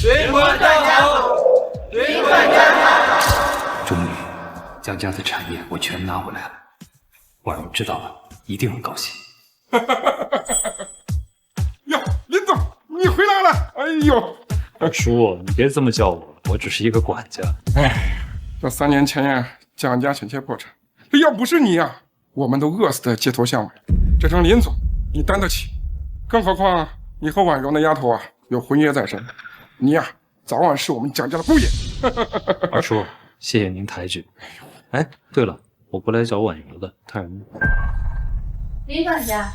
灵魂大家，灵魂大家。终于，江家的产业我全拿回来了。婉容知道了，一定会高兴。哟，林总，你回来了！哎呦，二叔，你别这么叫我，我只是一个管家。哎，这3年前呀，江家险些破产，要不是你呀，我们都饿死在街头巷尾。这张林总，你担得起。更何况你和婉容那丫头啊，有婚约在身，你呀，早晚是我们江家的姑爷。二叔，谢谢您抬举。哎，对了，我不来找婉容了，他人呢？林管家，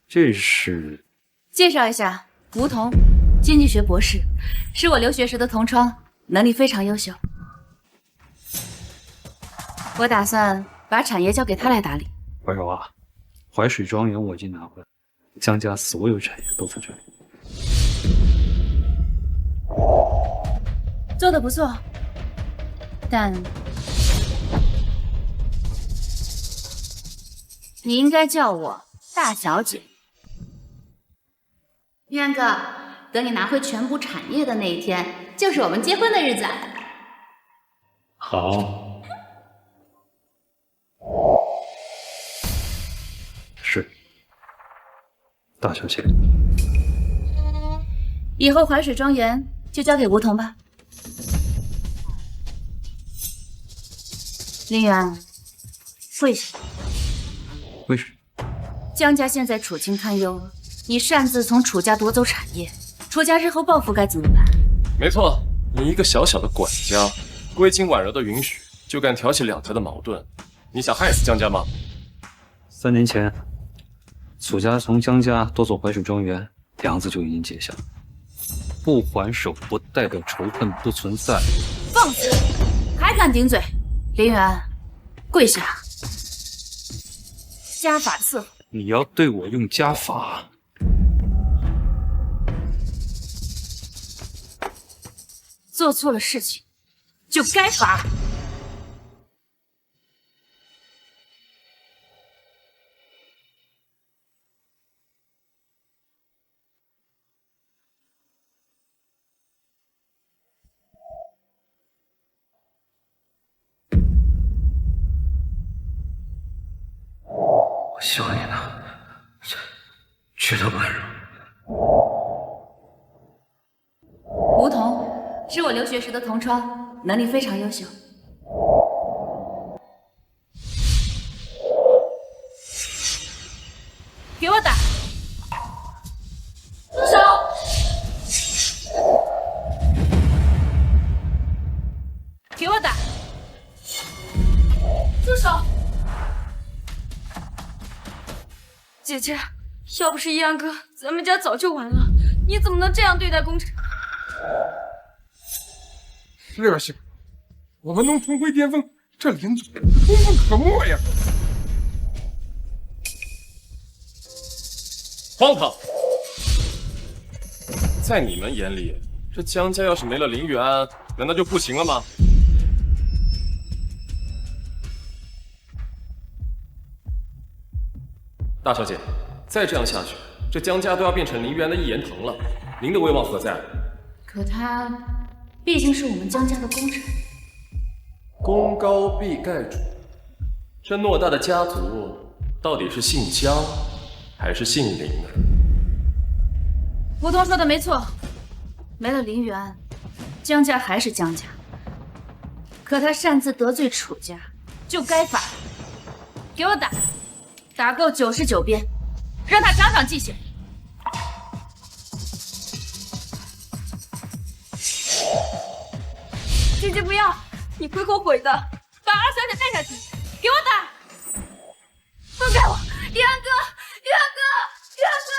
这是介绍一下，吴桐，经济学博士，是我留学时的同窗，能力非常优秀。我打算把产业交给他来打理。婉容啊，淮水庄园我已经拿回来，江家所有产业都在这里。做得不错，但你应该叫我大小姐。渊哥，等你拿回全部产业的那一天，就是我们结婚的日子。好。是，大小姐。以后淮水庄园就交给吴桐吧。林远，跪下。为什么？江家现在处境堪忧，你擅自从楚家夺走产业，楚家日后报复该怎么办？没错，你一个小小的管家，未经婉柔的允许，就敢挑起两家的矛盾，你想害死江家吗？3年前，楚家从江家夺走淮水庄园，梁子就已经结下了。不还手不代表仇恨不存在。放肆！还敢顶嘴！林远，跪下！家法伺候。你要对我用家法？做错了事情，就该罚。我希望你能娶到婉容。吴桐是我留学时的同窗，能力非常优秀。给我打！住手！给我打！住手！姐姐，要不是一阳哥，咱们家早就完了。你怎么能这样对待工程？是啊，行，我们能重回巅峰，这林总功不可没呀。荒唐！在你们眼里，这江家要是没了林远，难道就不行了吗？大小姐，再这样下去，这江家都要变成林园的一言堂了，您的威望何在？可他毕竟是我们江家的功臣，功高必盖主，这偌大的家族到底是姓江还是姓林呢？吴桐说的没错，没了林园，江家还是江家。可他擅自得罪楚家，就该罚。给我打，打够99鞭，让他长长记性。姐姐不要，你会后悔的。把二小姐带下去，给我打！放开我，一阳哥，一阳哥，一阳哥！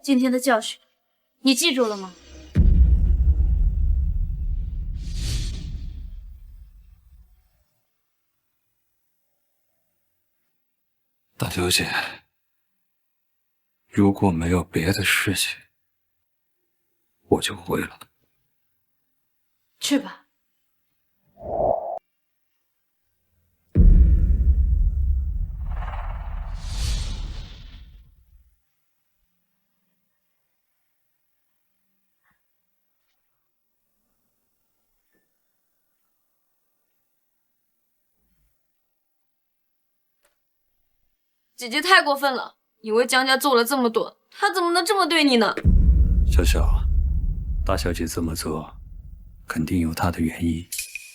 今天的教训，你记住了吗？大小姐，如果没有别的事情，我就回了。去吧。姐姐太过分了，你为江家做了这么多，她怎么能这么对你呢？小小，大小姐这么做，肯定有她的原因。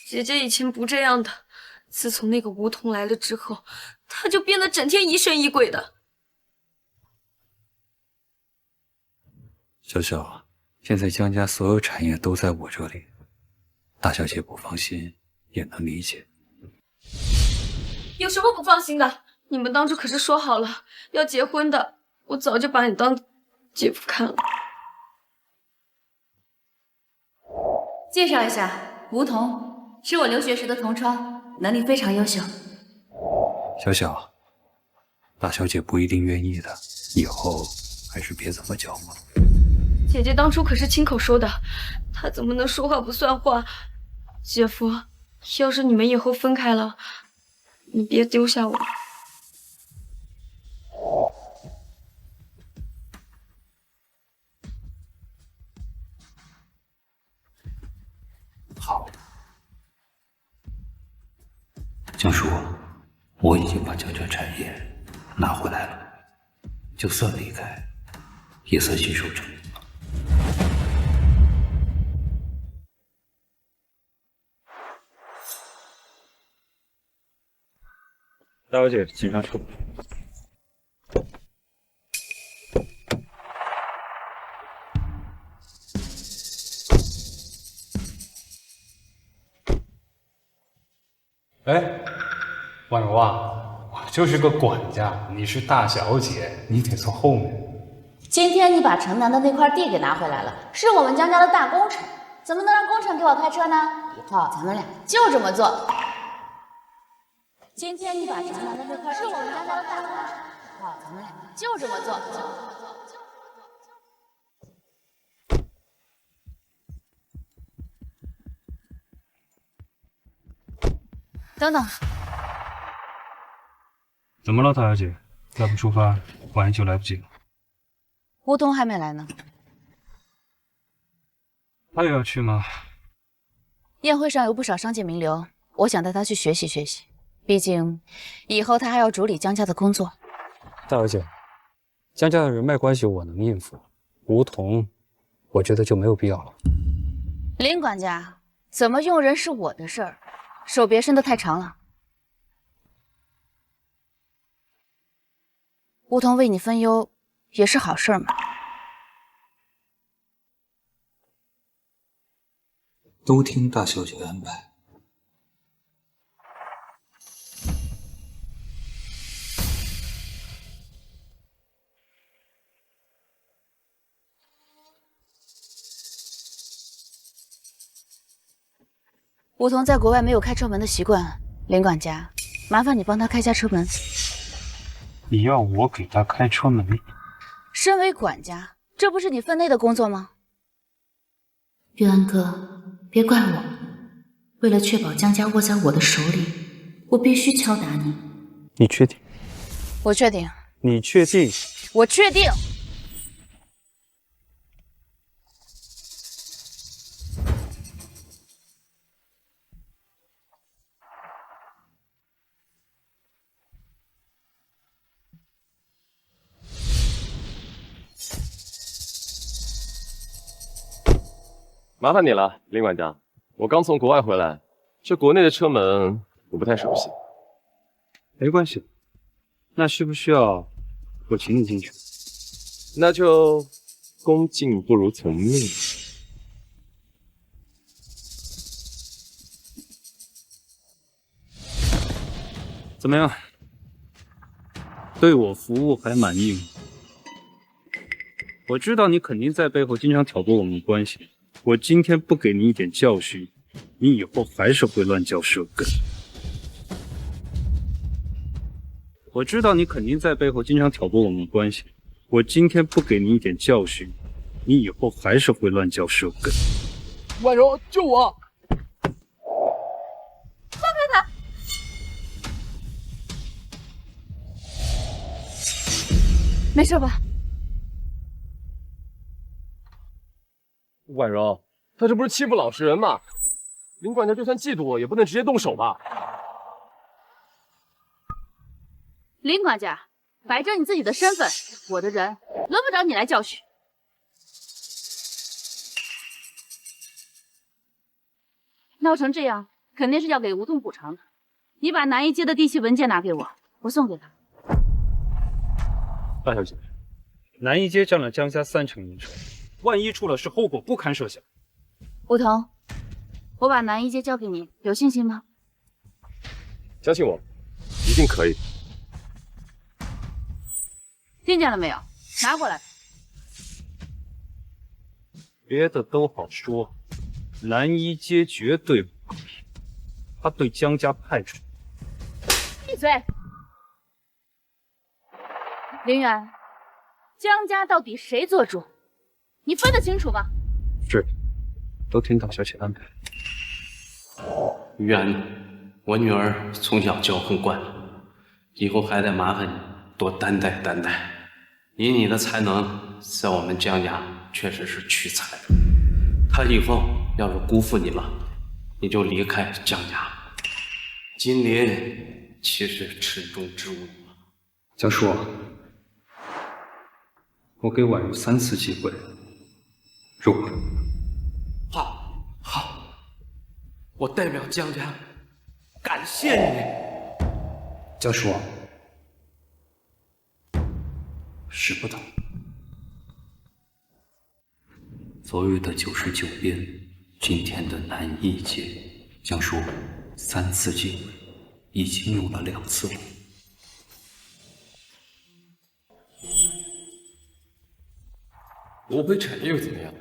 姐姐以前不这样的，自从那个梧桐来了之后，她就变得整天疑神疑鬼的。小小，现在江家所有产业都在我这里，大小姐不放心也能理解。有什么不放心的？你们当初可是说好了要结婚的，我早就把你当姐夫看了。介绍一下，梧桐是我留学时的同窗，能力非常优秀。小小，大小姐不一定愿意的，以后还是别这么叫嘛。姐姐当初可是亲口说的，她怎么能说话不算话？姐夫，要是你们以后分开了，你别丢下我。好，江叔，我已经把江家产业拿回来了，就算离开，也算信守承诺。大小姐，请上车。哎，婉柔啊，我就是个管家，你是大小姐，你得坐后面。今天你把城南的那块地给拿回来了，是我们江家的大工程，怎么能让工程给我开车呢？以后咱们俩就这么做。今天你把城南的那块地是我们江家的大工程，以后咱们俩就这么做。等等，怎么了，大小姐？再不出发，晚一就来不及了。梧桐还没来呢，他也要去吗？宴会上有不少商界名流，我想带他去学习学习，毕竟以后他还要主理江家的工作。大小姐，江家的人脉关系我能应付，梧桐，我觉得就没有必要了。林管家，怎么用人是我的事儿，手别伸得太长了。梧桐为你分忧，也是好事嘛。都听大小姐安排。梧桐在国外没有开车门的习惯，林管家，麻烦你帮他开下车门。你要我给他开车门？身为管家，这不是你分内的工作吗？玉安哥，别怪我，为了确保江家握在我的手里，我必须敲打你。你确定？我确定。你确定？我确定。麻烦你了，林管家。我刚从国外回来，这国内的车门我不太熟悉。没关系，那需不需要我请你进去？那就恭敬不如从命。怎么样？对我服务还满意吗？我知道你肯定在背后经常挑拨我们的关系。我今天不给你一点教训，你以后还是会乱嚼舌根。我知道你肯定在背后经常挑拨我们的关系。我今天不给你一点教训，你以后还是会乱嚼舌根。婉柔，救我！放开他！没事吧？婉柔，他这不是欺负老实人吗？林管家就算嫉妒我，也不能直接动手吧？林管家，摆正你自己的身份，我的人轮不着你来教训。闹成这样，肯定是要给吴桐补偿的。你把南一街的地契文件拿给我，我送给他。大小姐，南一街占了江家30%营收，万一出了事，后果不堪设想。吴桐，我把南一街交给你，有信心吗？相信我，一定可以。听见了没有？拿过来。别的都好说，南一街绝对不可以，他对江家派出。闭嘴！林远，江家到底谁做主？你分得清楚吗？是，都听大小姐安排。远，我女儿从小骄横惯了，以后还得麻烦你多担待担待。以你的才能，在我们江家确实是屈才的。她以后要是辜负你了，你就离开江家。金鳞岂是池中之物啊！江叔，我给婉如3次机会，如何？好，我代表江家感谢你。江叔，使不得。昨日的99鞭，今天的南一街，江叔3次机会，已经用了2次了。罗北产业又怎么样？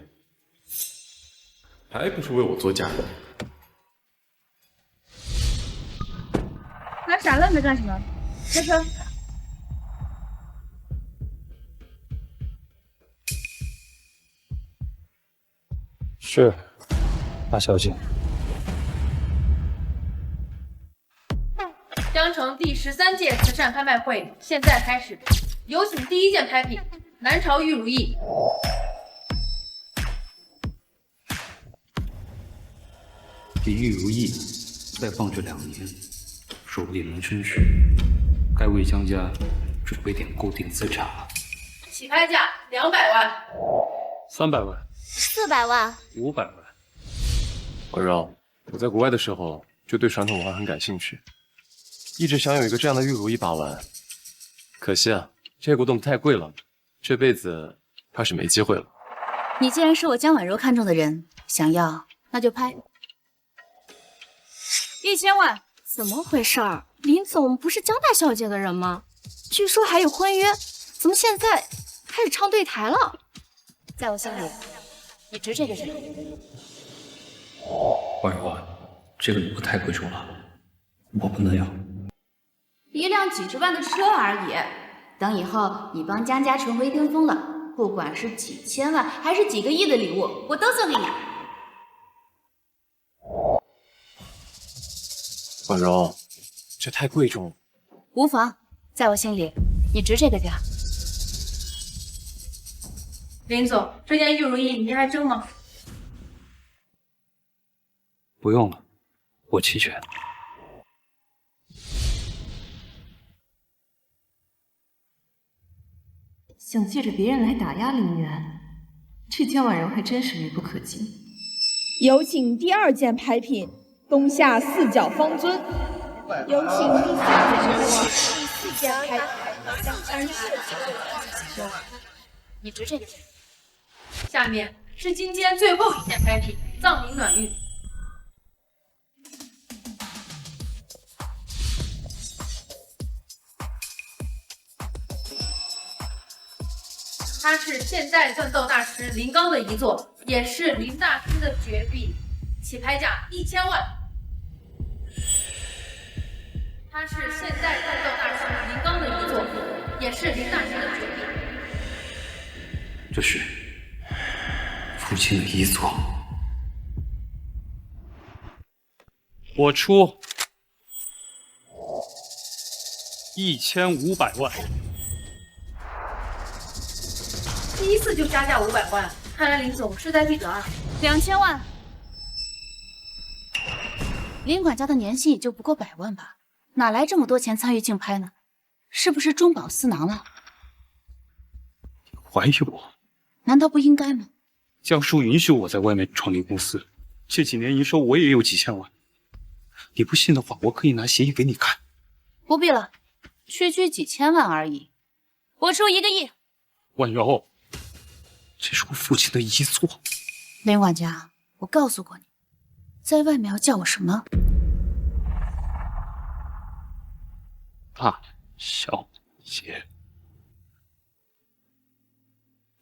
还不是为我做嫁妆。还傻愣着干什么？开车！是，大小姐。江城第13届慈善拍卖会现在开始，有请第1件拍品：南朝玉如意。比玉如意再放置2年，说不定能升值。该为江家准备点固定资产了。起拍价200万。300万。400万。500万。婉柔，我在国外的时候就对传统文化很感兴趣，一直想有一个这样的玉如意把玩。可惜啊，这个古董太贵了，这辈子怕是没机会了。你既然是我江婉柔看中的人，想要那就拍。1000万。怎么回事儿？林总不是江大小姐的人吗？据说还有婚约，怎么现在开始唱对台了？在我心里，你值这个钱。婉柔，这个礼物太贵重了，我不能要。一辆几十万的车而已，等以后你帮江家重回巅峰了，不管是几千万还是几个亿的礼物，我都送给你。婉柔，这太贵重了。无妨，在我心里，你值这个价。林总，这件玉如意你还争吗？不用了，我齐全。想借着别人来打压林渊，这江婉柔还真是愚不可及。有请第2件拍品。东夏4角方尊，有请第4件拍品。你值这个钱。下面是今天最后1件拍品：藏民暖玉。它是现代锻造大师林刚的遗作，也是林大师的绝壁，起拍价1000万。它是现代锻造大师林刚的遗作，也是林大师的绝壁。这是父亲的遗作，我出1500万。第一次就加价500万，看来林总势在必得啊。2000万。林管家的年薪也就不过100万吧，哪来这么多钱参与竞拍呢？是不是中饱私囊了？你怀疑我？难道不应该吗？江叔允许我在外面创立公司，这几年营收我也有几千万。你不信的话，我可以拿协议给你看。不必了，区区几千万而已，我出1个亿。婉柔，这是我父亲的遗作。林管家，我告诉过你，在外面要叫我什么？大小姐。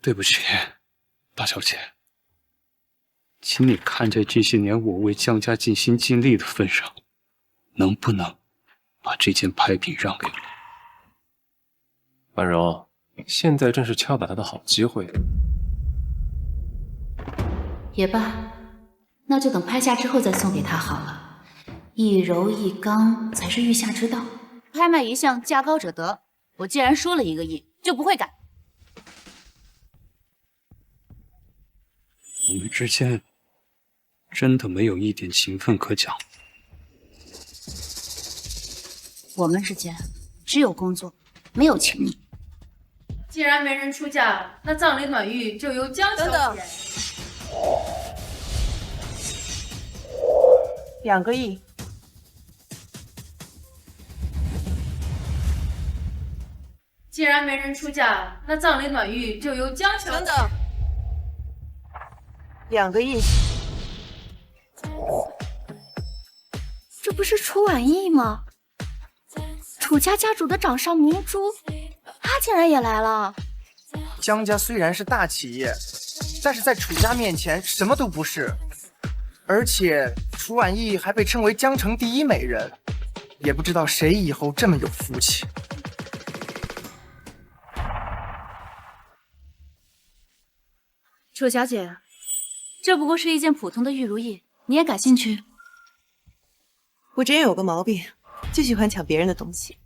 对不起，大小姐，请你看在这些年我为江家尽心尽力的份上，能不能把这件拍品让给我？婉柔，现在正是敲打他的好机会。也罢，那就等拍下之后再送给他好了。一柔一刚才是御下之道。拍卖一项，价高者得。我既然说了1个亿，就不会改。我们之间真的没有一点情分可讲。我们之间只有工作，没有情谊。既然没人出价，那葬礼暖玉就由江小姐。等等，2个亿。既然没人出价，那葬礼暖玉就由江小姐。等等，2个亿。这不是楚婉意吗？楚家家主的掌上明珠，她竟然也来了。江家虽然是大企业，但是在楚家面前什么都不是。而且楚婉意还被称为江城第1美人，也不知道谁以后这么有福气。楚小姐，这不过是一件普通的玉如意，你也感兴趣？我这人有个毛病，就喜欢抢别人的东西。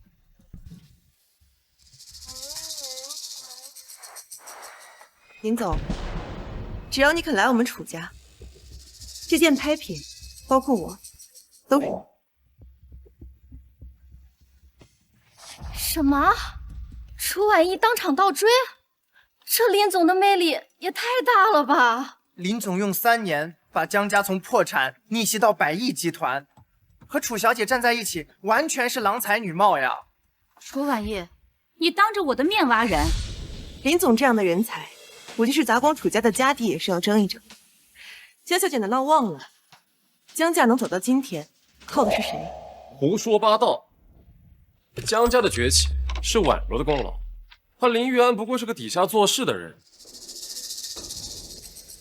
林总，只要你肯来我们楚家，这件拍品，包括我，都是你。什么？楚婉意当场倒追？这林总的魅力也太大了吧！林总用3年把江家从破产逆袭到100亿集团，和楚小姐站在一起，完全是郎才女貌呀！楚婉意，你当着我的面挖人！林总这样的人才，我就是砸光楚家的家底也是要争一争。江小姐难道忘了，江家能走到今天，靠的是谁？胡说八道！江家的崛起是婉柔的功劳。他林玉安不过是个底下做事的人，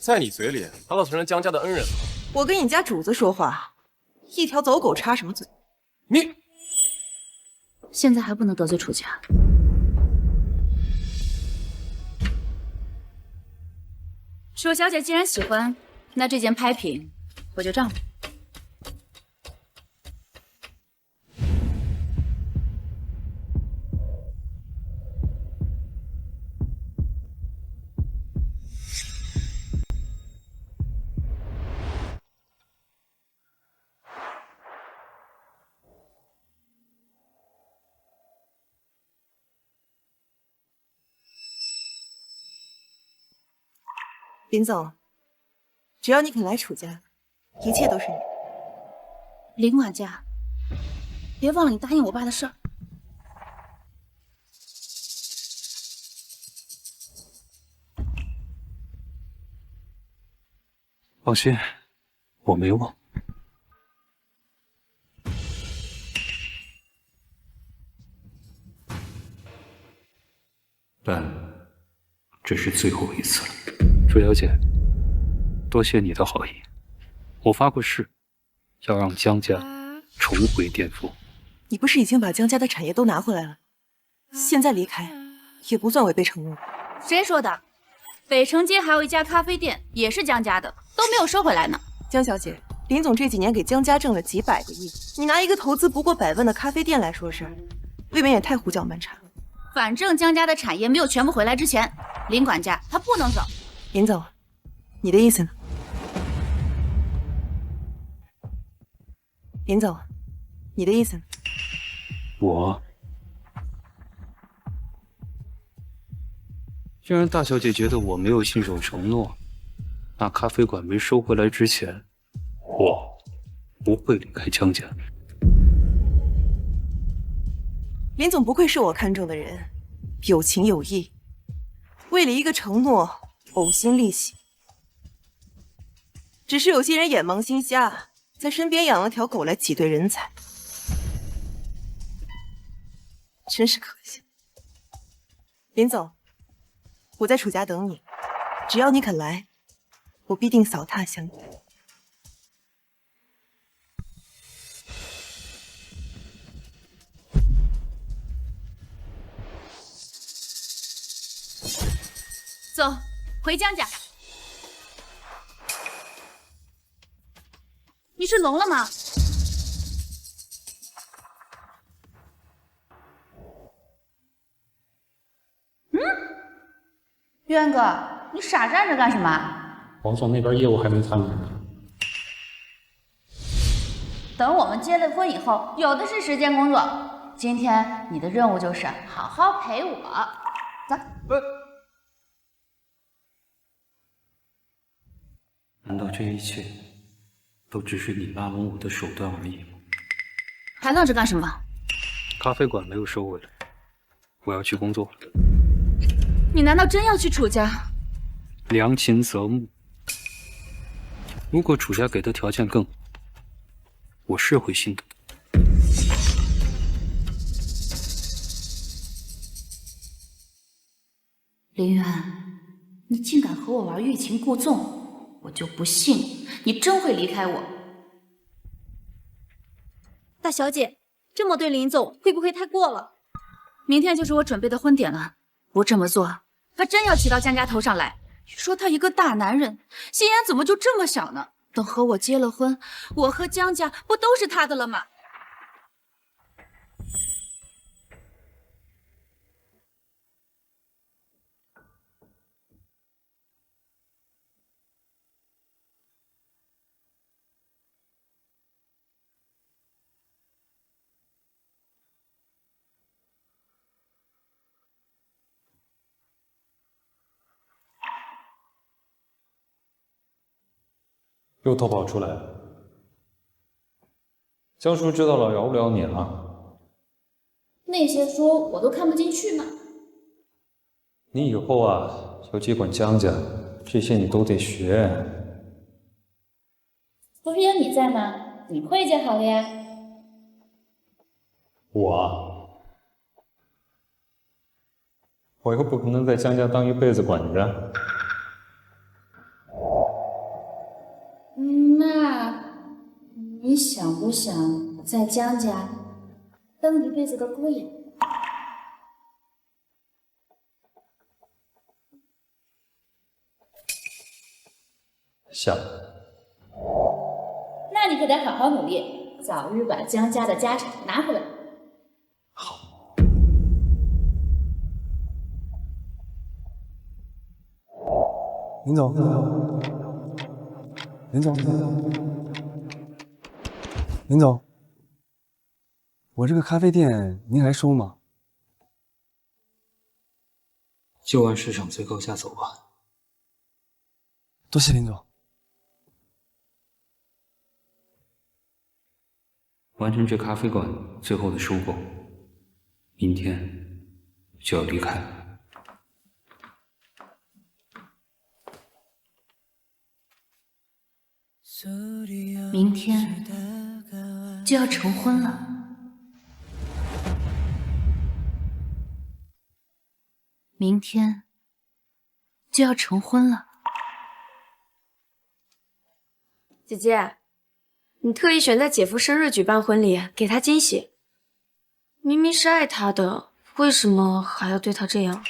在你嘴里，他倒成了江家的恩人了。我跟你家主子说话，一条走狗插什么嘴？你现在还不能得罪楚家。楚小姐既然喜欢，那这件拍品我就让了。林总，只要你肯来楚家，一切都是你。林管家，别忘了你答应我爸的事儿。放心，我没忘。但这是最后一次了。楚小姐，多谢你的好意。我发过誓，要让江家重回巅峰。你不是已经把江家的产业都拿回来了？现在离开，也不算违背承诺。谁说的？北城街还有一家咖啡店，也是江家的，都没有收回来呢。江小姐，林总这几年给江家挣了几百个亿，你拿一个投资不过100万的咖啡店来说事儿，未免也太胡搅蛮缠了。反正江家的产业没有全部回来之前，林管家他不能走。林总，你的意思呢？林总，你的意思呢？既然大小姐觉得我没有信守承诺，那咖啡馆没收回来之前，我不会离开江家。林总不愧是我看中的人，有情有义，为了一个承诺呕心沥血。只是有些人眼盲心瞎，在身边养了条狗来挤兑人才，真是可惜。林总，我在楚家等你，只要你肯来，我必定扫踏相迎。走，回江家。你是聋了吗？渊哥，你傻站着干什么？王总那边业务还没谈完。等我们结了婚以后，有的是时间工作。今天你的任务就是好好陪我。走。难道这一切都只是你拉拢我的手段而已吗？还愣着干什么？咖啡馆没有收回来，我要去工作了。你难道真要去楚家？良禽择木。如果楚家给的条件更好，我是会心动的。林渊，你竟敢和我玩欲擒故纵！我就不信你真会离开我。大小姐，这么对林总会不会太过了？明天就是我准备的婚典了，不这么做，他真要骑到江家头上来。说他一个大男人，心眼怎么就这么小呢？等和我结了婚，我和江家不都是他的了吗？又偷跑出来了。江叔知道了，饶不了你了。那些说我都看不进去嘛。你以后啊，要接管江家，这些你都得学。不是有你在吗？你会就好了呀。我又不可能在江家当一辈子管家。那你想不想在江家当一辈子的姑爷？想。那你可得好好努力，早日把江家的家产拿回来。林总，林总，我这个咖啡店您还收吗？就按市场最高价走吧。多谢林总。完成这咖啡馆最后的收购，明天就要离开了。明天就要成婚了。明天就要成婚了。姐姐，你特意选在姐夫生日举办婚礼，给他惊喜。明明是爱他的，为什么还要对他这样？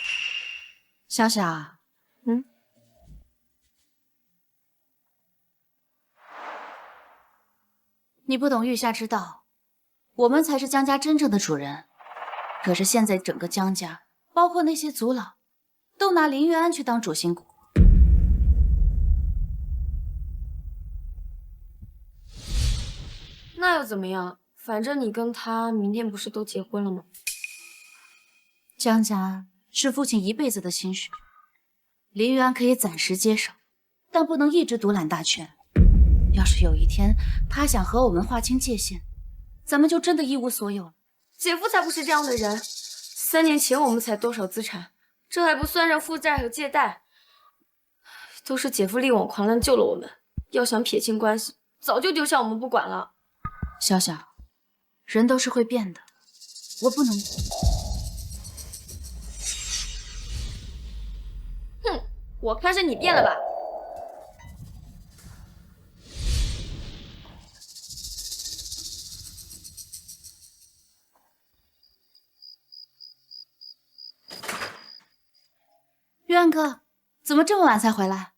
小小，你不懂玉夏之道，我们才是江家真正的主人。可是现在整个江家，包括那些族老，都拿林玉安去当主心骨。那又怎么样？反正你跟他明天不是都结婚了吗？江家是父亲一辈子的心血，林玉安可以暂时接手，但不能一直独揽大权。要是有一天他想和我们划清界限，咱们就真的一无所有了。姐夫才不是这样的人。3年前我们才多少资产，这还不算上负债和借贷，都是姐夫力挽狂澜救了我们。要想撇清关系，早就丢下我们不管了。小小，人都是会变的，我不能。哼，我看是你变了吧。玉安哥，怎么这么晚才回来？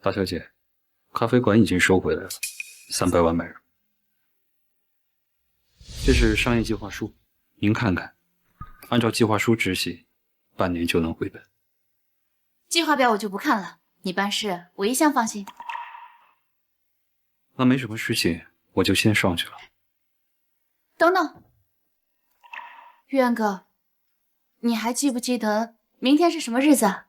大小姐，咖啡馆已经收回来了，300万买入。这是商业计划书，您看看，按照计划书执行，半年就能回本。计划表我就不看了，你办事我一向放心。那没什么事情，我就先上去了。等等，玉安哥，你还记不记得明天是什么日子？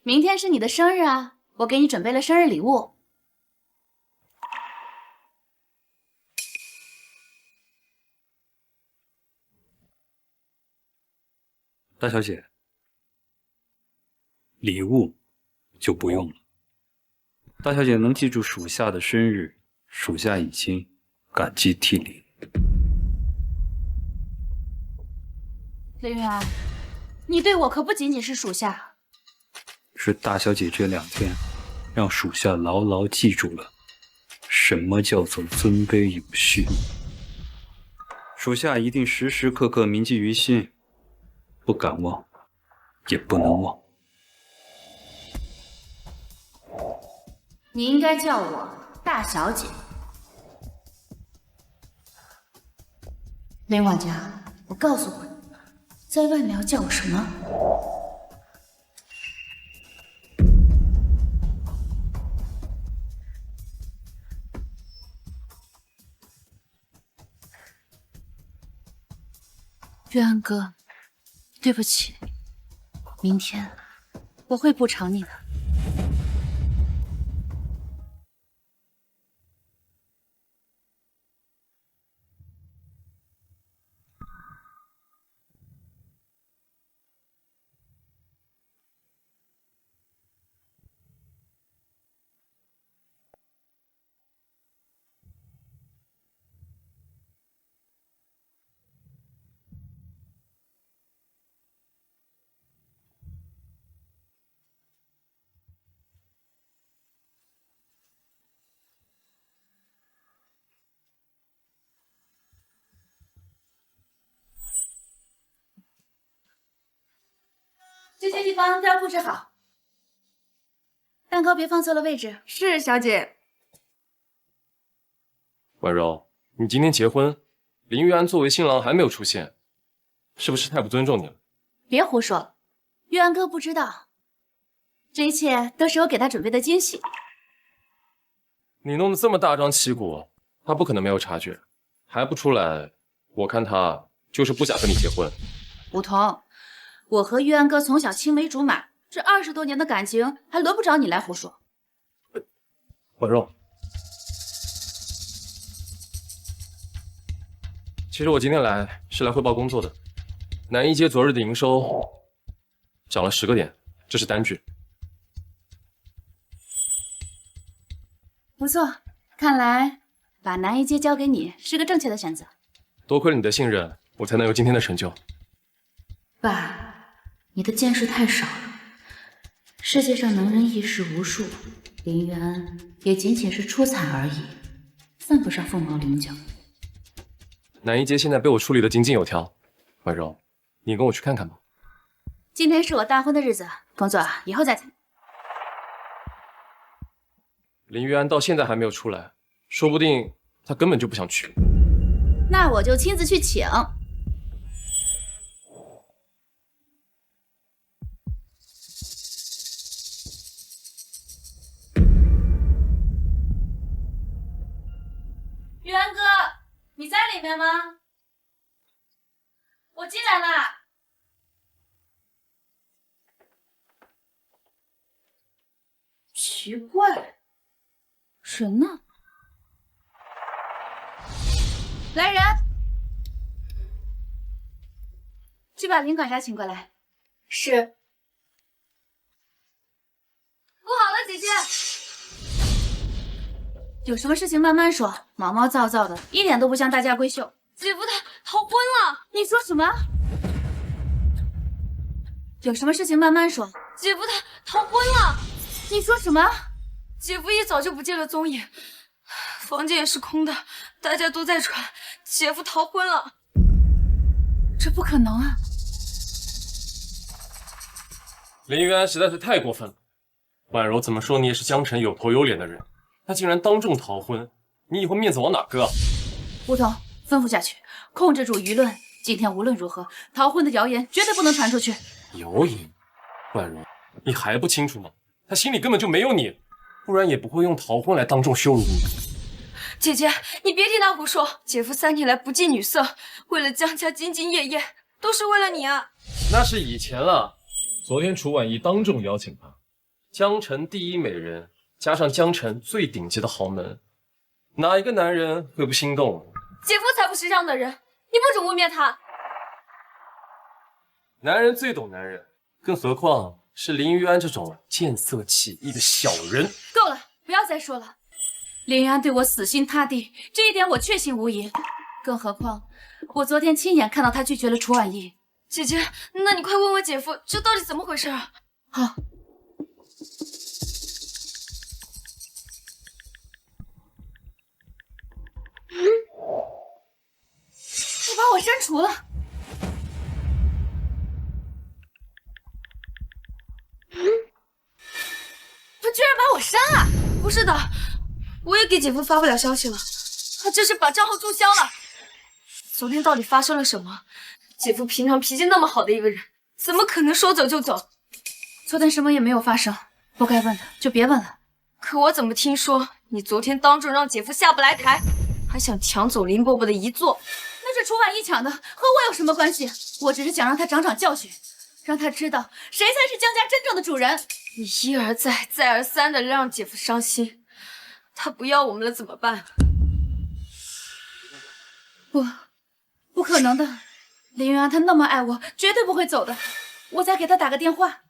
明天是你的生日啊，我给你准备了生日礼物。大小姐，礼物就不用了。大小姐能记住属下的生日，属下已经感激涕零。林玉安，你对我可不仅仅是属下。是大小姐这2天让属下牢牢记住了什么叫做尊卑有序，属下一定时时刻刻铭记于心，不敢忘，也不能忘。你应该叫我大小姐。林管家，我告诉过你，在外面要叫我什么？玉安哥，对不起，明天我会补偿你的。这些地方都要布置好，蛋糕别放错了位置。是，小姐。婉柔，你今天结婚，林玉安作为新郎还没有出现，是不是太不尊重你了？别胡说了，玉安哥不知道，这一切都是我给他准备的惊喜。你弄得这么大张旗鼓，他不可能没有察觉，还不出来，我看他就是不想和你结婚。不同，我和玉安哥从小青梅竹马，这20多年的感情还轮不着你来胡说。婉柔，其实我今天来是来汇报工作的。南一街昨日的营收涨了10个点，这是单据。不错，看来把南一街交给你是个正确的选择。多亏了你的信任，我才能有今天的成就。爸，你的见识太少了。世界上能人异士无数，林渊也仅仅是出彩而已，算不上凤毛麟角。南一街现在被我处理的井井有条，婉柔，你跟我去看看吧。今天是我大婚的日子，工作以后再谈。林玉安到现在还没有出来，说不定他根本就不想去。那我就亲自去请。玉安哥，你在里面吗？我进来了。奇怪，人呢？来人，去把林管家请过来。是。不好了，姐姐，有什么事情慢慢说，毛毛躁躁的，一点都不像大家闺秀。姐夫他逃婚了！你说什么？有什么事情慢慢说。姐夫他逃婚了！你说什么？姐夫也早就不见了踪影，房间也是空的，大家都在传姐夫逃婚了。这不可能啊！林玉安实在是太过分了。婉柔怎么说你也是江城有头有脸的人，他竟然当众逃婚，你以后面子往哪搁啊？梧桐，吩咐下去，控制住舆论。今天无论如何，逃婚的谣言绝对不能传出去。谣言？婉柔，你还不清楚吗？他心里根本就没有你，不然也不会用逃婚来当众羞辱你。姐姐，你别听他胡说，姐夫3年来不近女色，为了江家兢兢业业，都是为了你啊。那是以前了。昨天楚婉仪当众邀请他，江城第一美人，加上江城最顶级的豪门，哪一个男人会不心动？姐夫才不是这样的人，你不准污蔑他。男人最懂男人，更何况是林玉安这种见色起意的小人。够了，不要再说了。林玉安对我死心塌地，这一点我确信无疑。更何况，我昨天亲眼看到他拒绝了楚婉仪。姐姐，那你快问问姐夫，这到底怎么回事啊？好。你把我删除了。他居然把我删了！不是的，我也给姐夫发不了消息了，他这是把账号注销了。昨天到底发生了什么？姐夫平常脾气那么好的一个人，怎么可能说走就走？昨天什么也没有发生，不该问的就别问了。可我怎么听说你昨天当众让姐夫下不来台，还想抢走林伯伯的遗作？那是楚婉仪抢的，和我有什么关系？我只是想让他长长教训，让他知道谁才是江家真正的主人。你一而再再而三的让姐夫伤心，他不要我们了怎么办？不可能的，林云安他那么爱我，绝对不会走的。我再给他打个电话。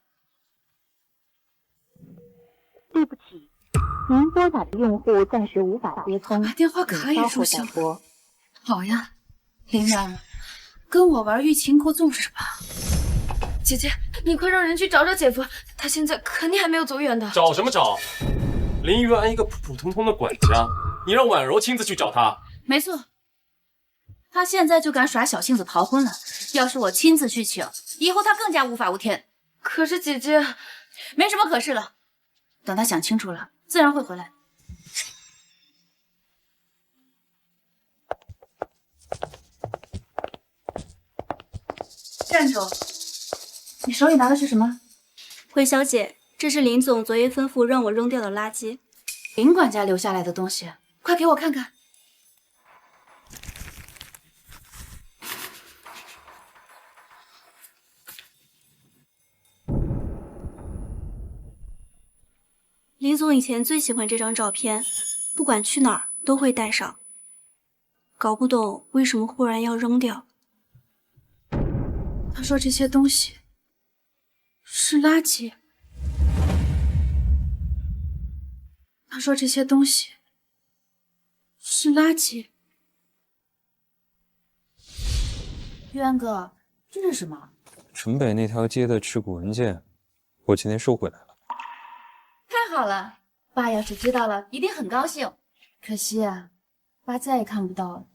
对不起，您拨打的用户暂时无法接通，把电话卡也注销。好呀，林云安，跟我玩欲擒故纵是吧？姐姐，你快让人去找找姐夫，他现在肯定还没有走远的。找什么找？林玉安一个普普通通的管家，你让婉柔亲自去找他？没错，他现在就敢耍小性子逃婚了。要是我亲自去请，以后他更加无法无天。可是姐姐，没什么可是了，等他想清楚了，自然会回来。站住！你手里拿的是什么？回小姐，这是林总昨夜吩咐让我扔掉的垃圾。林管家留下来的东西，快给我看看。林总以前最喜欢这张照片，不管去哪儿都会带上。搞不懂为什么忽然要扔掉。他说这些东西是垃圾。他说这些东西是垃圾。玉安哥，这是什么？城北那条街的持股文件，我今天收回来了。太好了，爸要是知道了，一定很高兴。可惜啊，爸再也看不到了。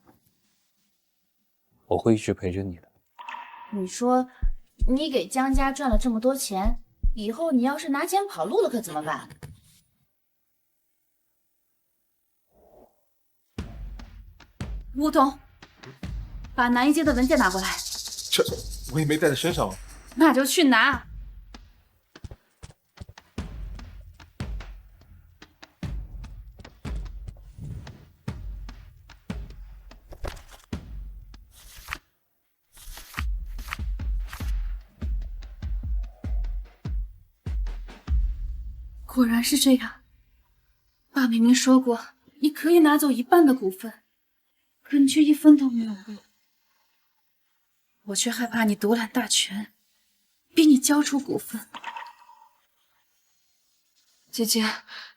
我会一直陪着你的。你说，你给江家赚了这么多钱，以后你要是拿钱跑路了，可怎么办？吴桐，把南一街的文件拿过来。这我也没带在身上。那就去拿。果然是这样。爸明明说过，你可以拿走1半的股份，可你却1分都没有给。我却害怕你独揽大权，逼你交出股份。姐姐，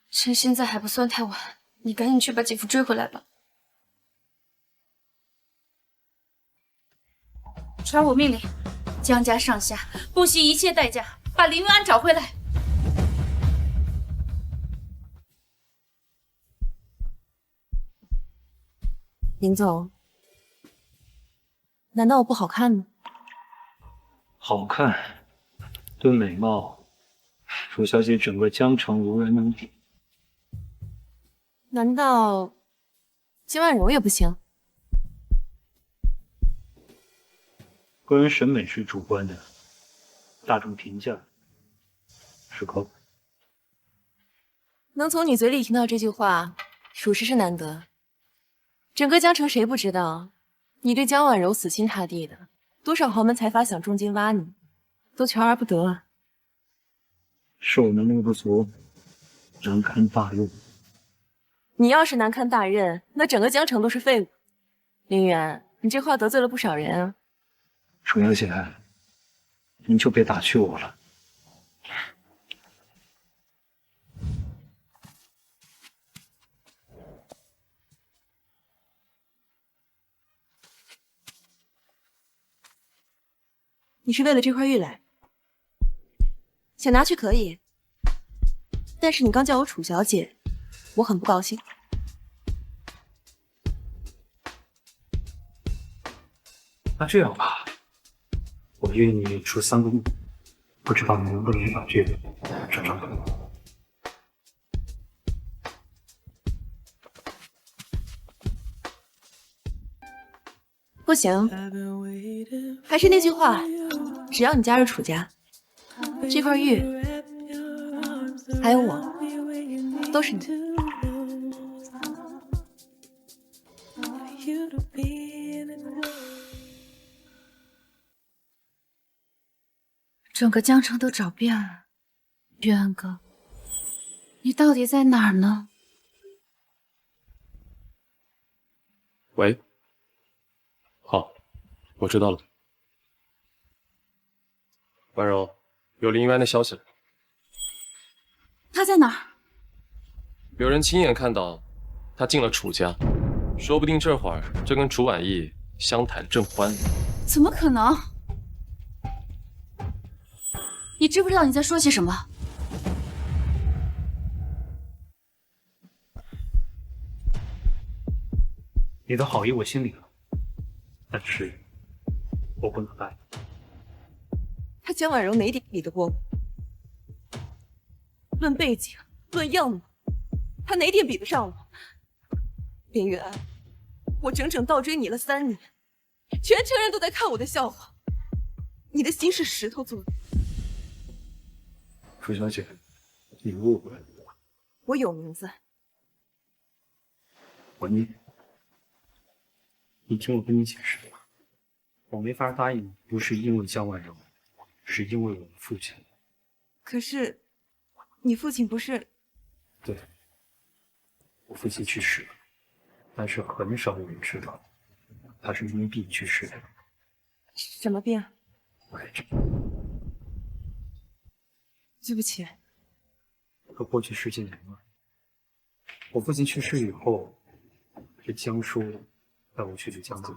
趁现在还不算太晚，你赶紧去把姐夫追回来吧。传我命令，江家上下不惜一切代价把林云安找回来。林总，难道我不好看吗？好看，论美貌，楚小姐整个江城无人能比。难道金万柔也不行？个人审美是主观的，大众评价是客观。能从你嘴里听到这句话，属实是难得。整个江城谁不知道，你对江婉柔死心塌地的，多少豪门财阀想重金挖你，都求而不得啊。是我能力不足，难堪大任。你要是难堪大任，那整个江城都是废物。林远，你这话得罪了不少人啊。楚小姐，您就别打趣我了。你是为了这块玉来，想拿去可以，但是你刚叫我楚小姐，我很不高兴。那这样吧，我约你出3个亿，不知道你能不能把这个转账给我？不行，还是那句话，只要你加入楚家，这块玉还有我都是你的。整个江城都找遍了，玉安哥，你到底在哪儿呢？喂，好，我知道了。婉柔，有林云安的消息了。他在哪儿？有人亲眼看到他进了楚家，说不定这会儿正跟楚婉意相谈甚欢。怎么可能？你知不知道你在说些什么？你的好意我心里了，但是我不能答应。他江婉柔哪点比得过我？论背景，论样貌，他哪点比得上我？林云安，我整整倒追你了3年，全城人都在看我的笑话。你的心是石头做的。楚小姐，你误会了。我有名字。文妮，你听我跟你解释吧，我没法答应你，不是因为江婉柔，是因为我的父亲。可是，你父亲不是？对，我父亲去世了，但是很少有人知道，他是因病去世的。什么病？癌症。对不起。都过去10几年了，我父亲去世以后，是江叔带我去江家，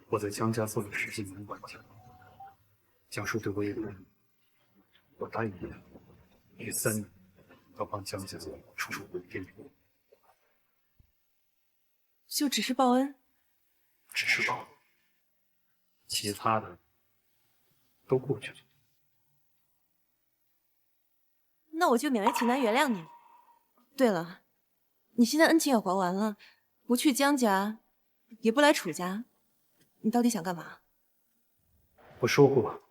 我在江家做了10几年管家，江叔对我也不满意，我答应他，这3年要帮江家出回天风。就只是报恩？只是报恩，其他的都过去了。那我就勉为其难原谅你。对了，你现在恩情也还完了，不去江家，也不来楚家，你到底想干嘛？我说过，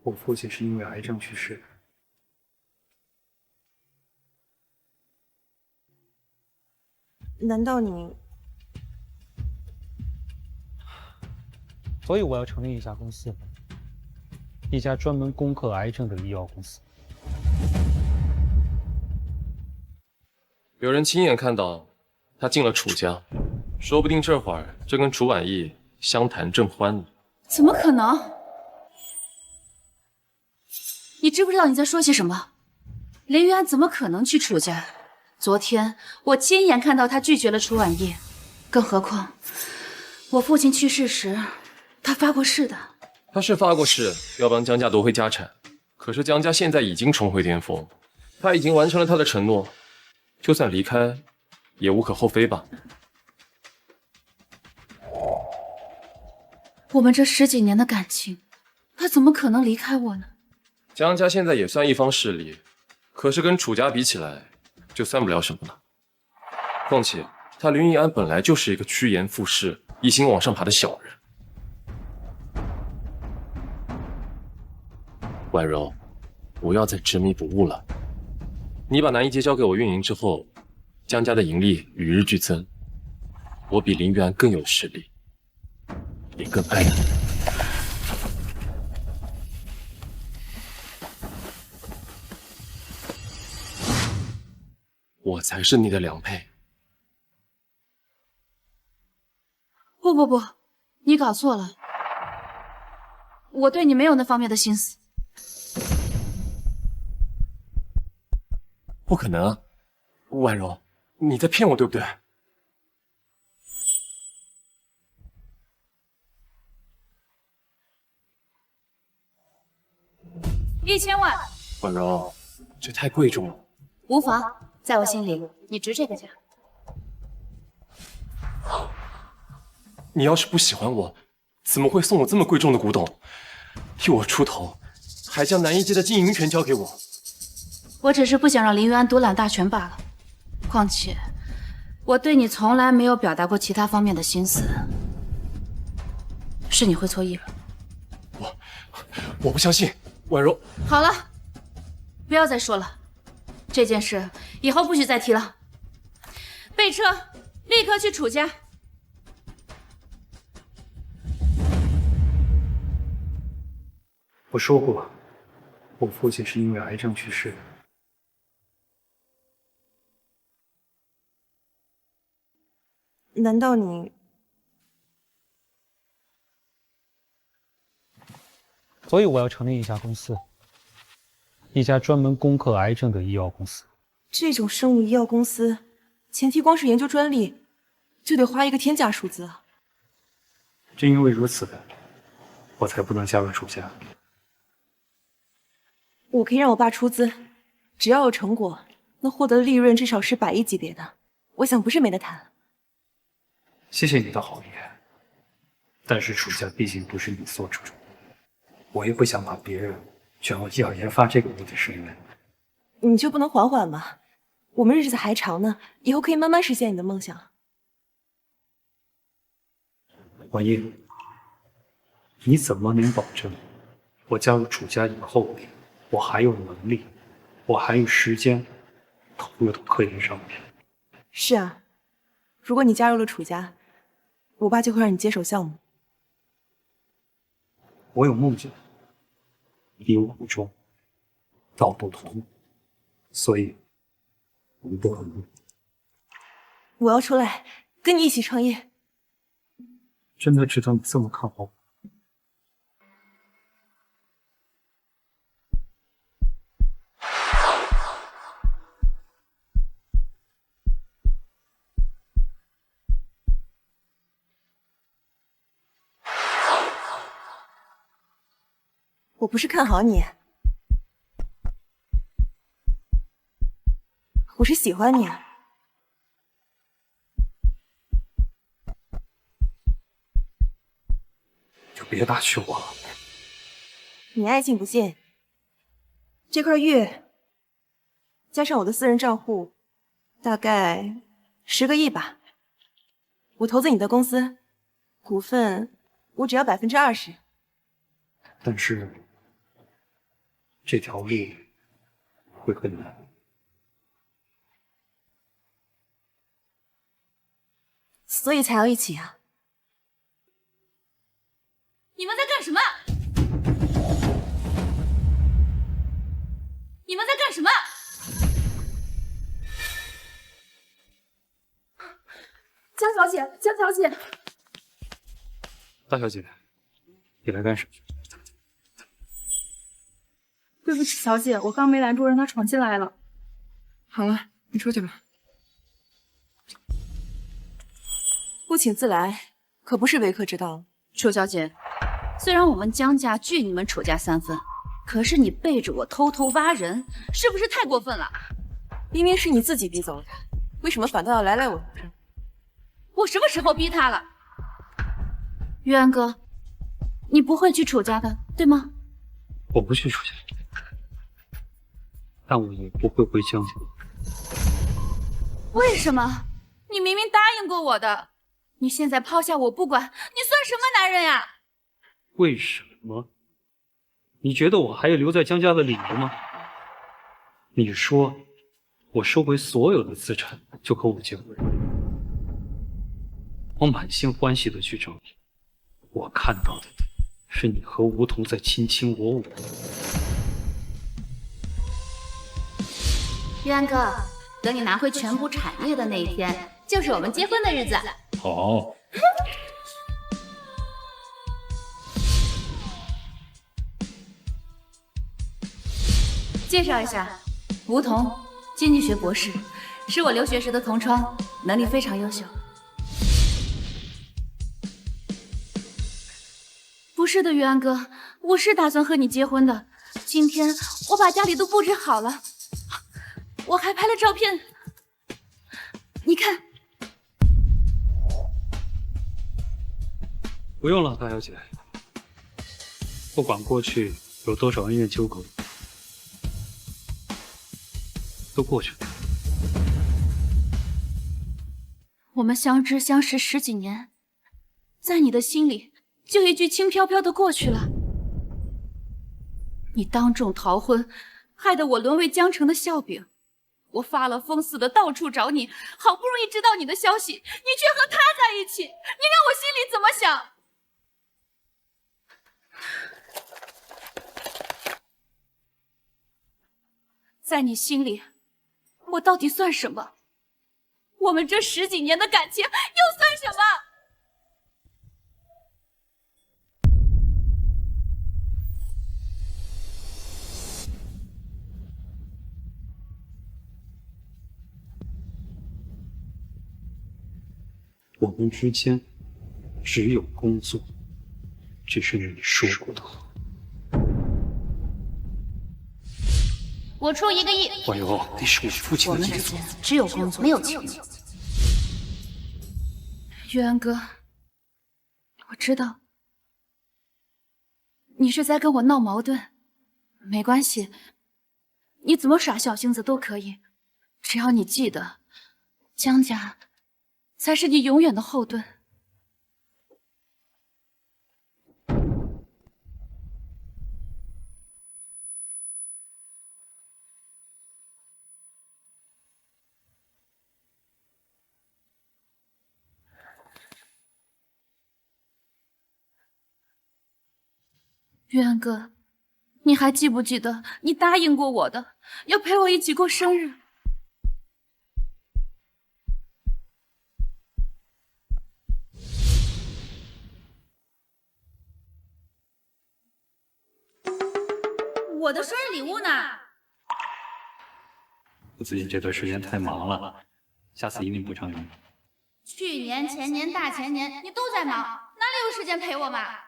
我父亲是因为癌症去世的。难道你……所以我要成立一家公司，一家专门攻克癌症的医药公司。有人亲眼看到他进了楚家，说不定这会儿正跟楚婉意相谈正欢呢。怎么可能？你知不知道你在说些什么？林玉安怎么可能去楚家？昨天我亲眼看到他拒绝了楚婉意，更何况我父亲去世时，他发过誓的。他是发过誓要帮江家夺回家产，可是江家现在已经重回巅峰，他已经完成了他的承诺，就算离开，也无可厚非吧。我们这10几年的感情，他怎么可能离开我呢？江家现在也算一方势力，可是跟楚家比起来，就算不了什么了。况且他林逸安本来就是一个趋炎附势、一心往上爬的小人。婉柔，不要再执迷不悟了。你把南一街交给我运营之后，江家的盈利与日俱增。我比林玉安更有实力，也更爱你。我才是你的良配。不，你搞错了，我对你没有那方面的心思。不可能啊，婉柔，你在骗我对不对？1000万。婉柔，这太贵重了。无妨，在我心里，你值这个价。你要是不喜欢我，怎么会送我这么贵重的古董？替我出头，还将南一街的经营权交给我。我只是不想让林玉安独揽大权罢了。况且，我对你从来没有表达过其他方面的心思，是你会错意了。我不相信，婉柔。好了，不要再说了，这件事以后不许再提了。备车，立刻去楚家。我说过，我父亲是因为癌症去世的。难道你……所以我要成立一家公司，一家专门攻克癌症的医药公司。这种生物医药公司，前提光是研究专利，就得花一个天价数字啊！正因为如此，我才不能加入楚家。我可以让我爸出资，只要有成果，那获得的利润至少是100亿级别的，我想不是没得谈。谢谢你的好意，但是楚家毕竟不是你所注重，我也不想把别人卷入药研发这个路的深渊。你就不能缓缓吗？我们日子还长呢，以后可以慢慢实现你的梦想。婉意，你怎么能保证我加入楚家以后，我还有能力，我还有时间投入到科研上面？是啊，如果你加入了楚家，我爸就会让你接手项目。我有梦想，比武不忠，道不同，所以我们不可能。我要出来跟你一起创业。真的知道你这么看好我？我不是看好你，我是喜欢你。就别打趣我了。你爱信不信？这块玉加上我的私人账户，大概10个亿吧。我投资你的公司，股份我只要20%。但是这条路会很难。所以才要一起啊！你们在干什么？你们在干什么？江小姐，江小姐，大小姐，你来干什么？对不起，小姐，我刚没拦住，让他闯进来了。好了，你出去吧。不请自来，可不是为客之道。楚小姐，虽然我们江家拒你们楚家3分，可是你背着我偷偷挖人，是不是太过分了？明明是你自己逼走的，为什么反倒要来我头上？我什么时候逼他了？玉安哥，你不会去楚家的，对吗？我不去楚家，但我也不会回江家。为什么？你明明答应过我的，你现在抛下我不管，你算什么男人呀？为什么？你觉得我还有留在江家的理由吗？你说我收回所有的资产就和我结婚，我满心欢喜的去找你，我看到的是你和梧桐在卿卿我我。玉安哥，等你拿回全部产业的那一天，就是我们结婚的日子。好。介绍一下，梧桐，经济学博士，是我留学时的同窗，能力非常优秀。不是的，玉安哥，我是打算和你结婚的。今天我把家里都布置好了，我还拍了照片，你看。不用了，大小姐。不管过去有多少恩怨纠葛，都过去了。我们相知相识10几年，在你的心里，就一句轻飘飘的过去了。你当众逃婚，害得我沦为江城的笑柄。我发了疯似的到处找你，好不容易知道你的消息，你却和他在一起，你让我心里怎么想？在你心里，我到底算什么？我们这10几年的感情又算什么？我们之间只有工作，这是你说过的话。我出1个亿。婉柔，那是我父亲的遗嘱。只有工作，没有情。玉安哥，我知道你是在跟我闹矛盾，没关系，你怎么耍小性子都可以，只要你记得，江家才是你永远的后盾。玉安哥，你还记不记得你答应过我的，要陪我一起过生日？我的生日礼物呢？我最近这段时间太忙了，下次一定补偿你。去年、前年、大前年，你都在忙，哪里有时间陪我嘛？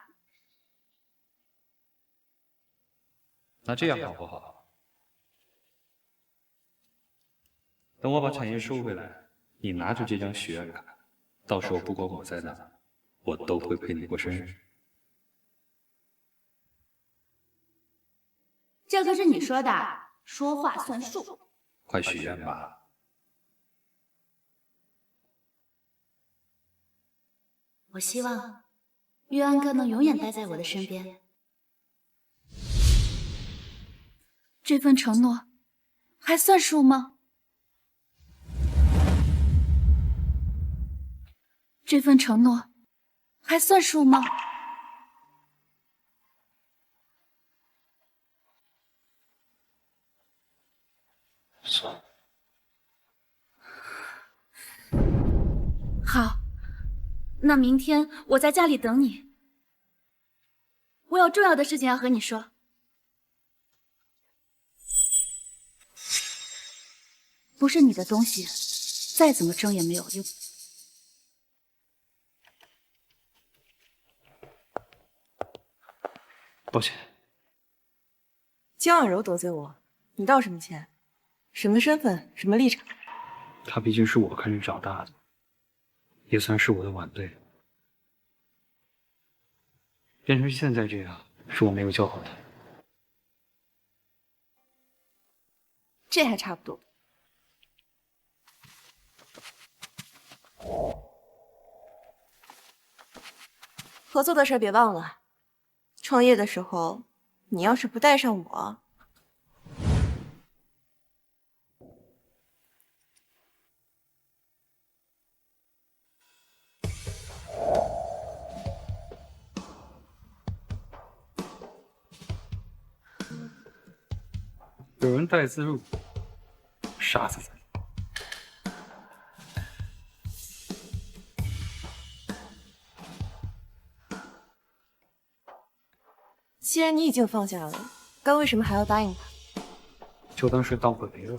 那这样好不好？等我把产业收回来，你拿着这张许愿卡，到时候不管我在哪，我都会陪你过生日。这可是你说的，说话算数。快许愿吧。我希望玉安哥能永远待在我的身边。这份承诺还算数吗？这份承诺还算数吗？算。好，那明天我在家里等你。我有重要的事情要和你说。不是你的东西，再怎么争也没有用。抱歉，江婉柔得罪我，你道什么歉？什么身份？什么立场？他毕竟是我看着长大的，也算是我的晚辈。变成现在这样，是我没有教好他。这还差不多。合作的事别忘了，创业的时候，你要是不带上我，有人带自入，杀死他！既然你已经放下了，刚为什么还要答应他？就当是当回没了。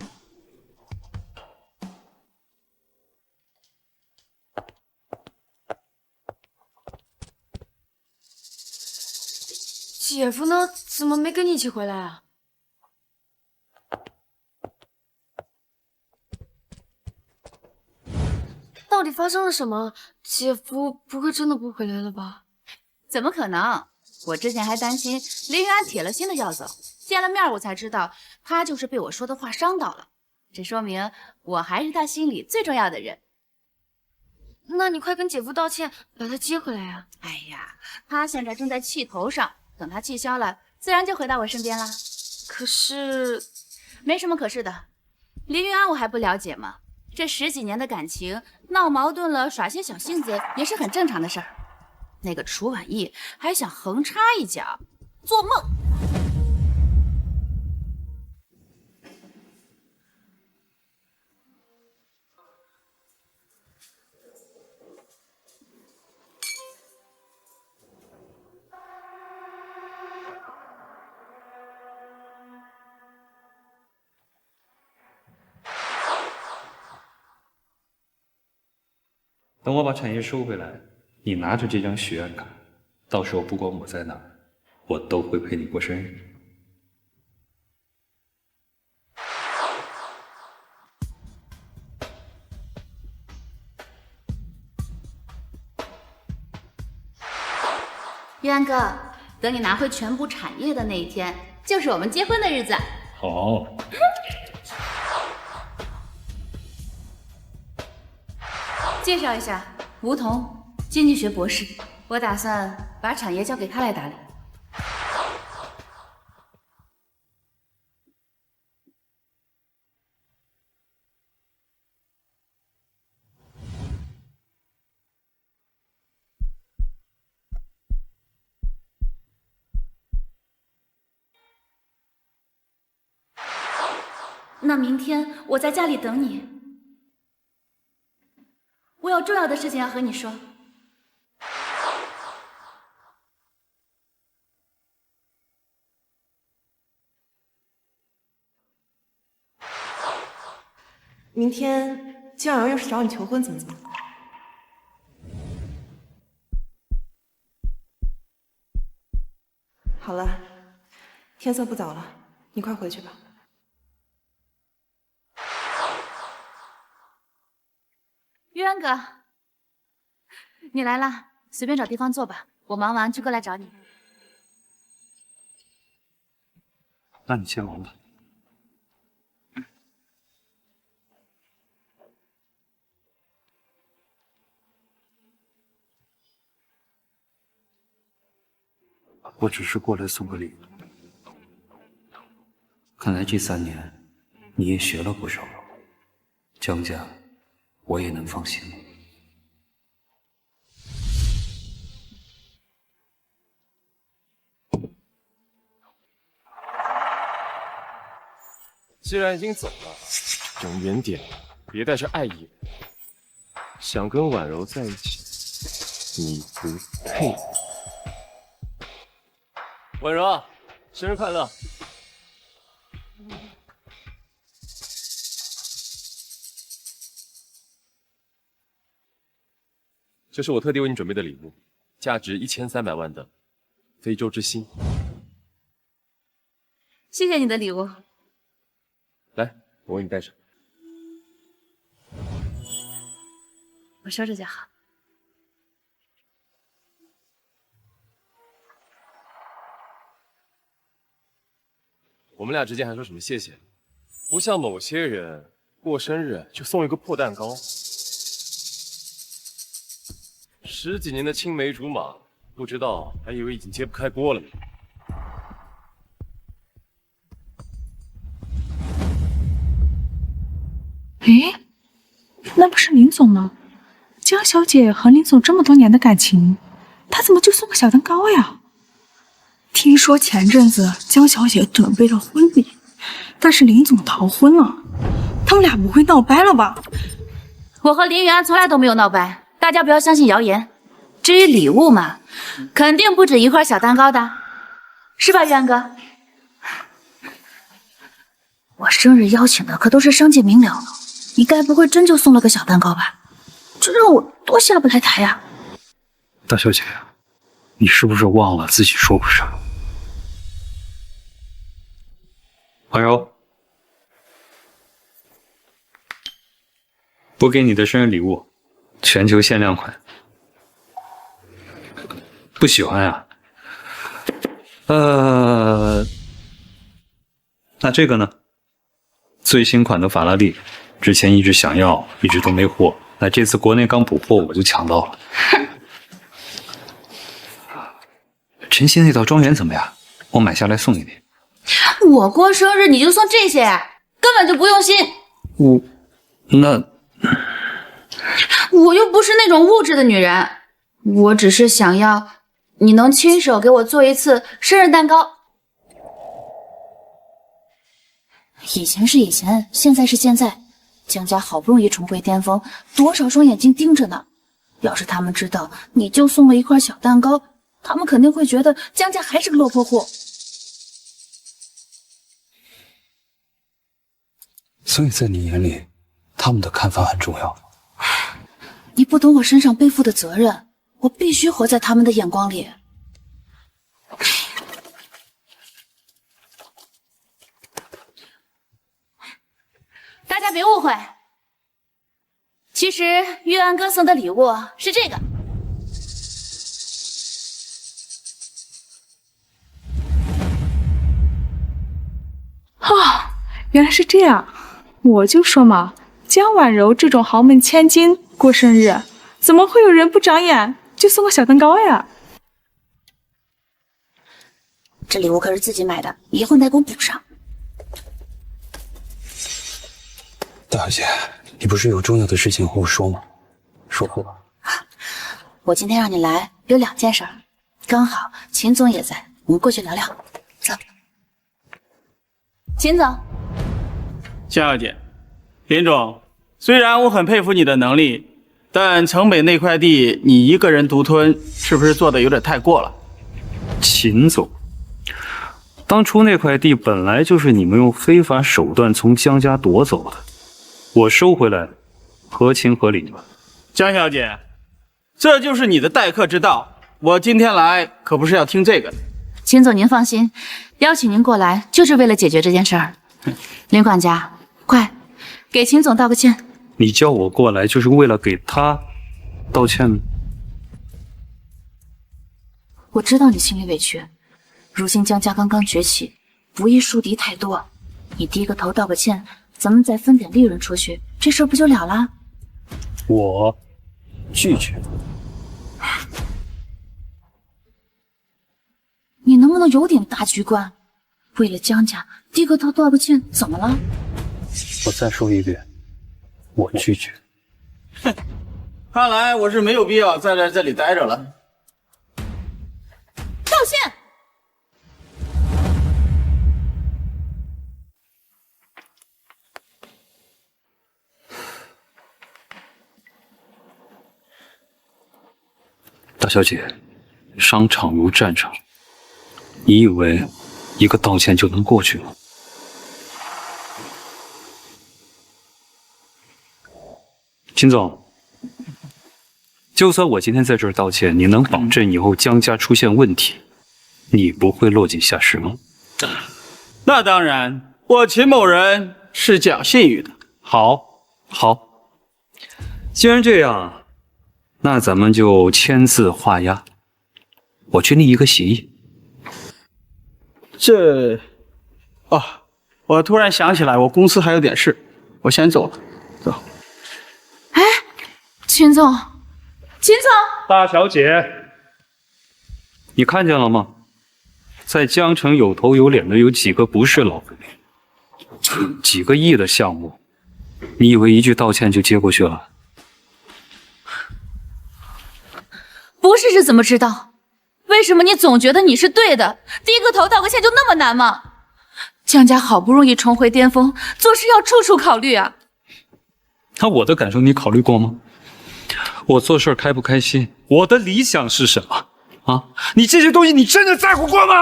姐夫呢？怎么没跟你一起回来啊？到底发生了什么？姐夫不会真的不回来了吧？怎么可能？我之前还担心林云安铁了心的要走，见了面我才知道他就是被我说的话伤到了。这说明我还是他心里最重要的人。那你快跟姐夫道歉，把他接回来啊！哎呀，他现在正在气头上，等他气消了，自然就回到我身边啦。可是，没什么可是的。林云安我还不了解吗？这10几年的感情，闹矛盾了，耍些小性子也是很正常的事儿。那个楚婉意还想横插一脚，做梦！等我把产业收回来，你拿着这张许愿卡，到时候不管我在哪，我都会陪你过生日。玉安哥，等你拿回全部产业的那一天，就是我们结婚的日子。好。介绍一下，吴桐，经济学博士。我打算把产业交给他来打理。那明天我在家里等你。我有重要的事情要和你说。明天江阳要是找你求婚怎么办？好了，天色不早了，你快回去吧。玉安哥，你来了，随便找地方坐吧，我忙完就过来找你。那你先忙吧。我只是过来送个礼物。看来这3年你也学了不少，江家我也能放心了。既然已经走了，睁远点，别带着爱意。想跟婉柔在一起，你不配。婉柔啊，生日快乐！这是我特地为你准备的礼物，价值1300万的非洲之星。谢谢你的礼物。来，我为你戴上。我收着就好。我们俩之间还说什么谢谢？不像某些人过生日就送一个破蛋糕。10几年的青梅竹马，不知道还以为已经揭不开锅了呢。诶，那不是林总吗？江小姐和林总这么多年的感情，她怎么就送个小蛋糕呀？听说前阵子江小姐准备了婚礼，但是林总逃婚了，他们俩不会闹掰了吧？我和林源从来都没有闹掰，大家不要相信谣言。至于礼物嘛，肯定不止一块小蛋糕的，是吧，源哥？我生日邀请的可都是商界名流，你该不会真就送了个小蛋糕吧？这让我多下不来台呀！大小姐，你是不是忘了自己说过什么？婉柔，我给你的生日礼物，全球限量款。不喜欢呀？那这个呢？最新款的法拉利，之前一直想要，一直都没货。那这次国内刚补货，我就抢到了。晨曦那套庄园怎么样？我买下来送给你。我过生日你就送这些，根本就不用心。我又不是那种物质的女人，我只是想要你能亲手给我做一次生日蛋糕。以前是以前，现在是现在，江家好不容易重回巅峰，多少双眼睛盯着呢。要是他们知道你就送了一块小蛋糕，他们肯定会觉得江家还是个落魄户。所以在你眼里，他们的看法很重要。你不懂我身上背负的责任，我必须活在他们的眼光里。大家别误会，其实玉安哥送的礼物是这个。啊，原来是这样，我就说嘛，江婉柔这种豪门千金过生日，怎么会有人不长眼就送个小蛋糕呀？这礼物可是自己买的，以后你得给我补上。大小姐，你不是有重要的事情和我说吗？说吧。我今天让你来有2件事，刚好秦总也在，我们过去聊聊。走，秦总。江小姐，林总，虽然我很佩服你的能力，但城北那块地你一个人独吞，是不是做的有点太过了？秦总，当初那块地本来就是你们用非法手段从江家夺走的，我收回来，合情合理吧？江小姐，这就是你的待客之道。我今天来可不是要听这个的。秦总您放心，邀请您过来就是为了解决这件事儿。林管家，快给秦总道个歉。你叫我过来就是为了给他道歉吗？我知道你心里委屈，如今江家刚刚崛起，不义树敌太多，你低个头道个歉，咱们再分点利润出去，这事儿不就了了？我拒绝。你能不能有点大局观？为了江家低个头道个歉，怎么了？我再说一遍，我拒绝。哼，看来我是没有必要再在这里待着了。道歉！大小姐，商场如战场，你以为一个道歉就能过去吗？秦总，就算我今天在这儿道歉，你能保证以后江家出现问题，你不会落井下石吗？那当然，我秦某人是讲信誉的。好，既然这样，那咱们就签字画押，我去拟一个协议。我突然想起来，我公司还有点事，我先走了。走。哎，秦总，大小姐，你看见了吗？在江城有头有脸的有几个不是老粉？几个亿的项目，你以为一句道歉就接过去了？不是是怎么知道？为什么你总觉得你是对的？低个头道个歉就那么难吗？江家好不容易重回巅峰，做事要处处考虑啊。那我的感受你考虑过吗？我做事开不开心？我的理想是什么？啊，你这些东西你真的在乎过吗？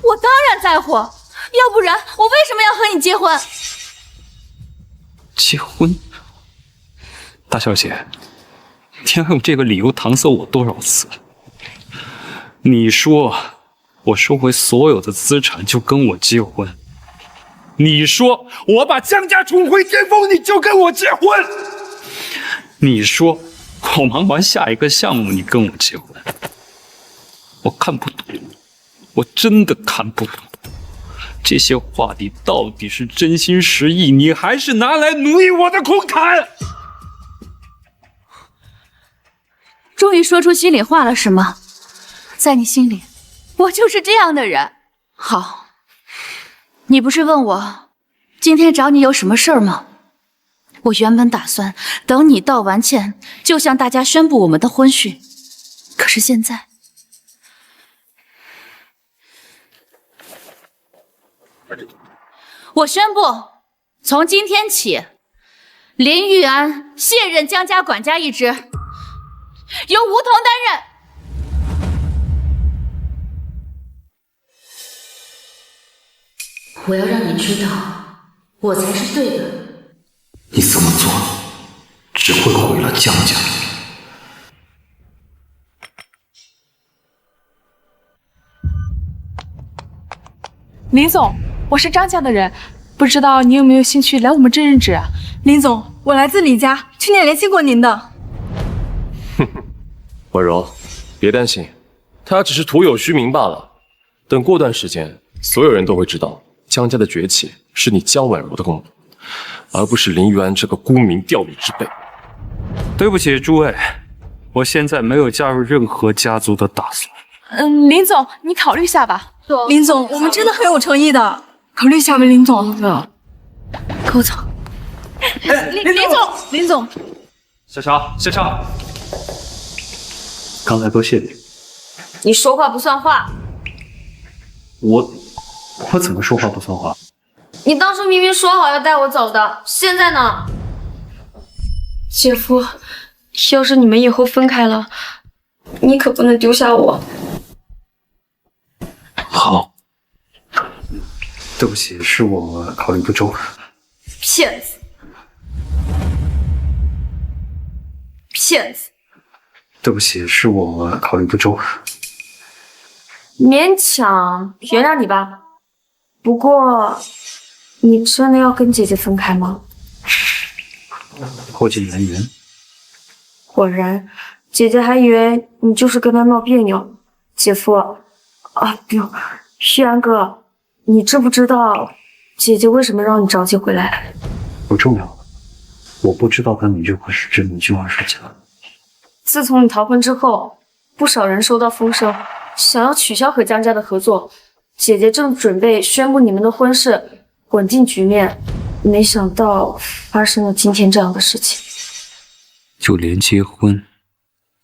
我当然在乎，要不然我为什么要和你结婚？结婚？大小姐，你要用这个理由搪塞我多少次？你说我收回所有的资产就跟我结婚，你说我把江家重回巅峰你就跟我结婚，你说我忙完下一个项目你跟我结婚，我看不懂，我真的看不懂。这些话你到底是真心实意，你还是拿来奴役我的空谈？终于说出心里话了是吗？在你心里，我就是这样的人。好，你不是问我今天找你有什么事儿吗？我原本打算等你道完歉，就向大家宣布我们的婚讯。可是现在，我宣布，从今天起，林玉安卸任江家管家一职，由吴桐担任。我要让你知道，我才是对的。你这么做，只会毁了江家。林总，我是张家的人，不知道你有没有兴趣来我们这任职啊？林总，我来自李家，去年联系过您的。哼哼，婉柔，别担心，他只是徒有虚名罢了。等过段时间，所有人都会知道。江家的崛起是你江婉柔的功劳，而不是林玉安这个沽名钓誉之辈。对不起，诸位，我现在没有加入任何家族的打算。林总，你考虑一下吧。林总，我们真的很有诚意的，考虑一下吧，林总。跟我走。林总，小乔，刚才多谢你。你说话不算话。我怎么说话不算话？你当初明明说好要带我走的，现在呢？姐夫，要是你们以后分开了，你可不能丢下我。好，对不起，是我考虑不周。骗子！对不起，是我考虑不周。勉强原谅你吧。不过，你真的要跟姐姐分开吗？破镜难圆。果然，姐姐还以为你就是跟她闹别扭。姐夫，不，旭安哥，你知不知道姐姐为什么让你着急回来？不重要，我不知道她哪句话是真，哪句话是假。自从你逃婚之后，不少人收到风声，想要取消和江家的合作。姐姐正准备宣布你们的婚事，稳定局面，没想到发生了今天这样的事情。就连结婚，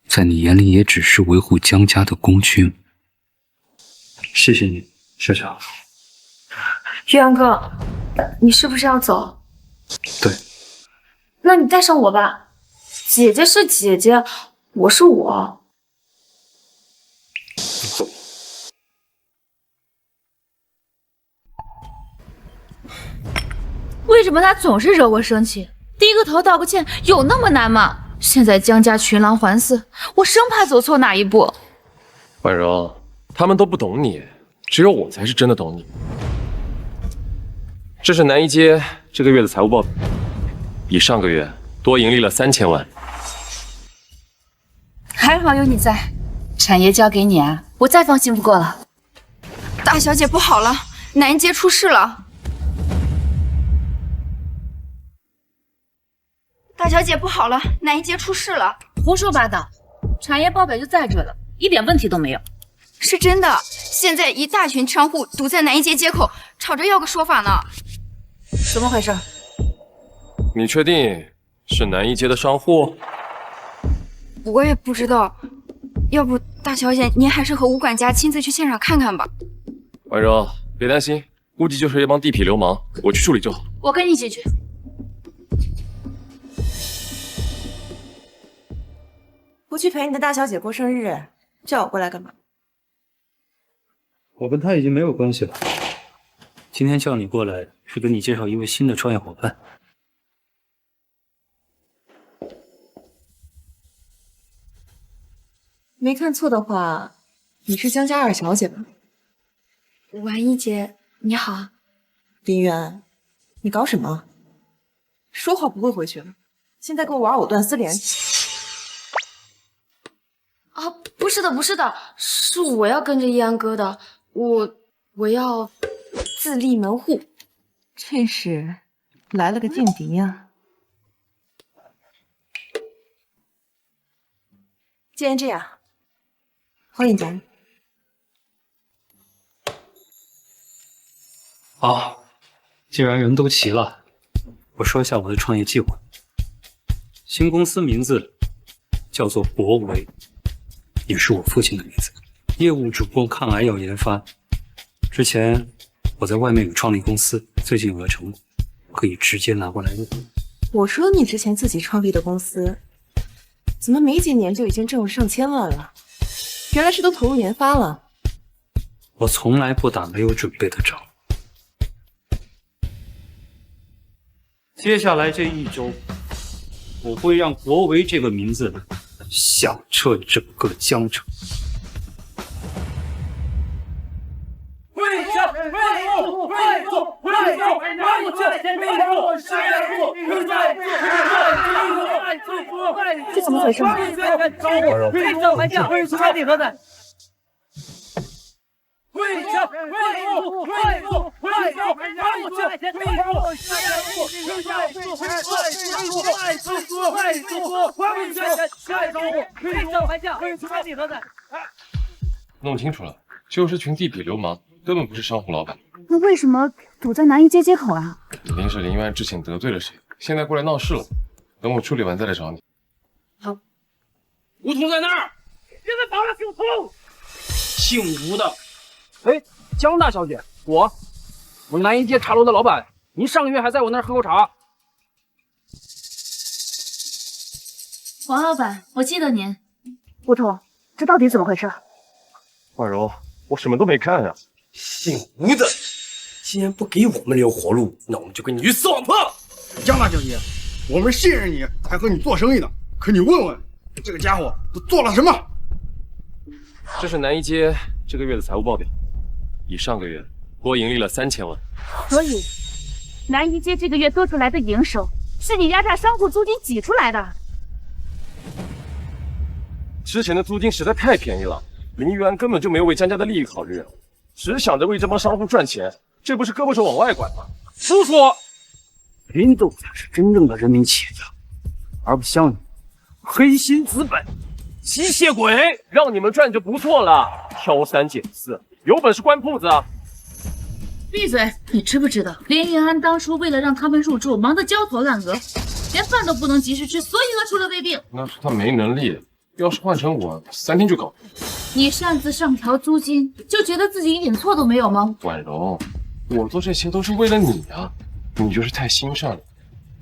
在你眼里也只是维护江家的工具吗？谢谢你，小小。玉安哥，你是不是要走？对。那你带上我吧。姐姐是姐姐，我是我。走。为什么他总是惹我生气？低个头道个歉有那么难吗？现在江家群狼环伺，我生怕走错哪一步。婉柔，他们都不懂你，只有我才是真的懂你。这是南一街这个月的财务报表，比上个月多盈利了3000万。还好有你在，产业交给你啊，我再放心不过了。大小姐不好了，南一街出事了。大小姐不好了，南一街出事了！胡说八道，产业报表就在这了，一点问题都没有。是真的，现在一大群商户堵在南一街街口，吵着要个说法呢。怎么回事？你确定是南一街的商户？我也不知道，要不大小姐您还是和吴管家亲自去现场看看吧。婉柔，别担心，估计就是一帮地痞流氓，我去处理就好。我跟你一起去。不去陪你的大小姐过生日，叫我过来干嘛？我跟她已经没有关系了。今天叫你过来，是给你介绍一位新的创业伙伴。没看错的话，你是江家二小姐吧？婉一姐，你好。林渊，你搞什么？说好不会回去了，现在跟我玩藕断丝连。不是的，不是的，是我要跟着易安哥的，我要自立门户。这是来了个劲敌呀！既然这样，欢迎加入。好，既然人都齐了，我说一下我的创业计划。新公司名字叫做博维。也是我父亲的名字，业务主攻抗癌药研发。之前我在外面有创立公司，最近有了成果，可以直接拿过来用。我说你之前自己创立的公司，怎么没几年就已经挣了上千万了？原来是都投入研发了。我从来不打没有准备的仗。接下来这一周，我会让国维这个名字响彻整个江城。这怎么回事？弄清楚了，就是群地痞流氓，根本不是商户老板。那为什么堵在南一街街口啊？肯定是林渊之前得罪了谁，现在过来闹事了。等我处理完再来找你。好，吴桐在那儿，别再打了，姓洪，姓吴的。哎，江大小姐，我南一街茶楼的老板，您上个月还在我那儿喝过茶。王老板，我记得您。吴桐，这到底怎么回事？婉柔，我什么都没干呀。姓吴的，既然不给我们留活路，那我们就跟你鱼死网破。江大小姐，我们信任你，才和你做生意的。可你问问，这个家伙都做了什么？这是南一街这个月的财务报表，以上个月郭盈利了3000万。所以，南一街这个月多出来的营收，是你压榨商户租金挤出来的。之前的租金实在太便宜了，林渊根本就没有为江家的利益考虑，只想着为这帮商户赚钱，这不是胳膊肘往外拐吗？叔叔，林总才是真正的人民企业家，而不像你，黑心资本、吸血鬼，让你们赚就不错了，挑三拣四，有本事关铺子啊！闭嘴！你知不知道，林云安当初为了让他们入住，忙得焦头烂额，连饭都不能及时吃，所以饿出了胃病。那是他没能力，要是换成我，3天就搞定。你擅自上调租金，就觉得自己一点错都没有吗？婉容，我做这些都是为了你啊，你就是太心善了。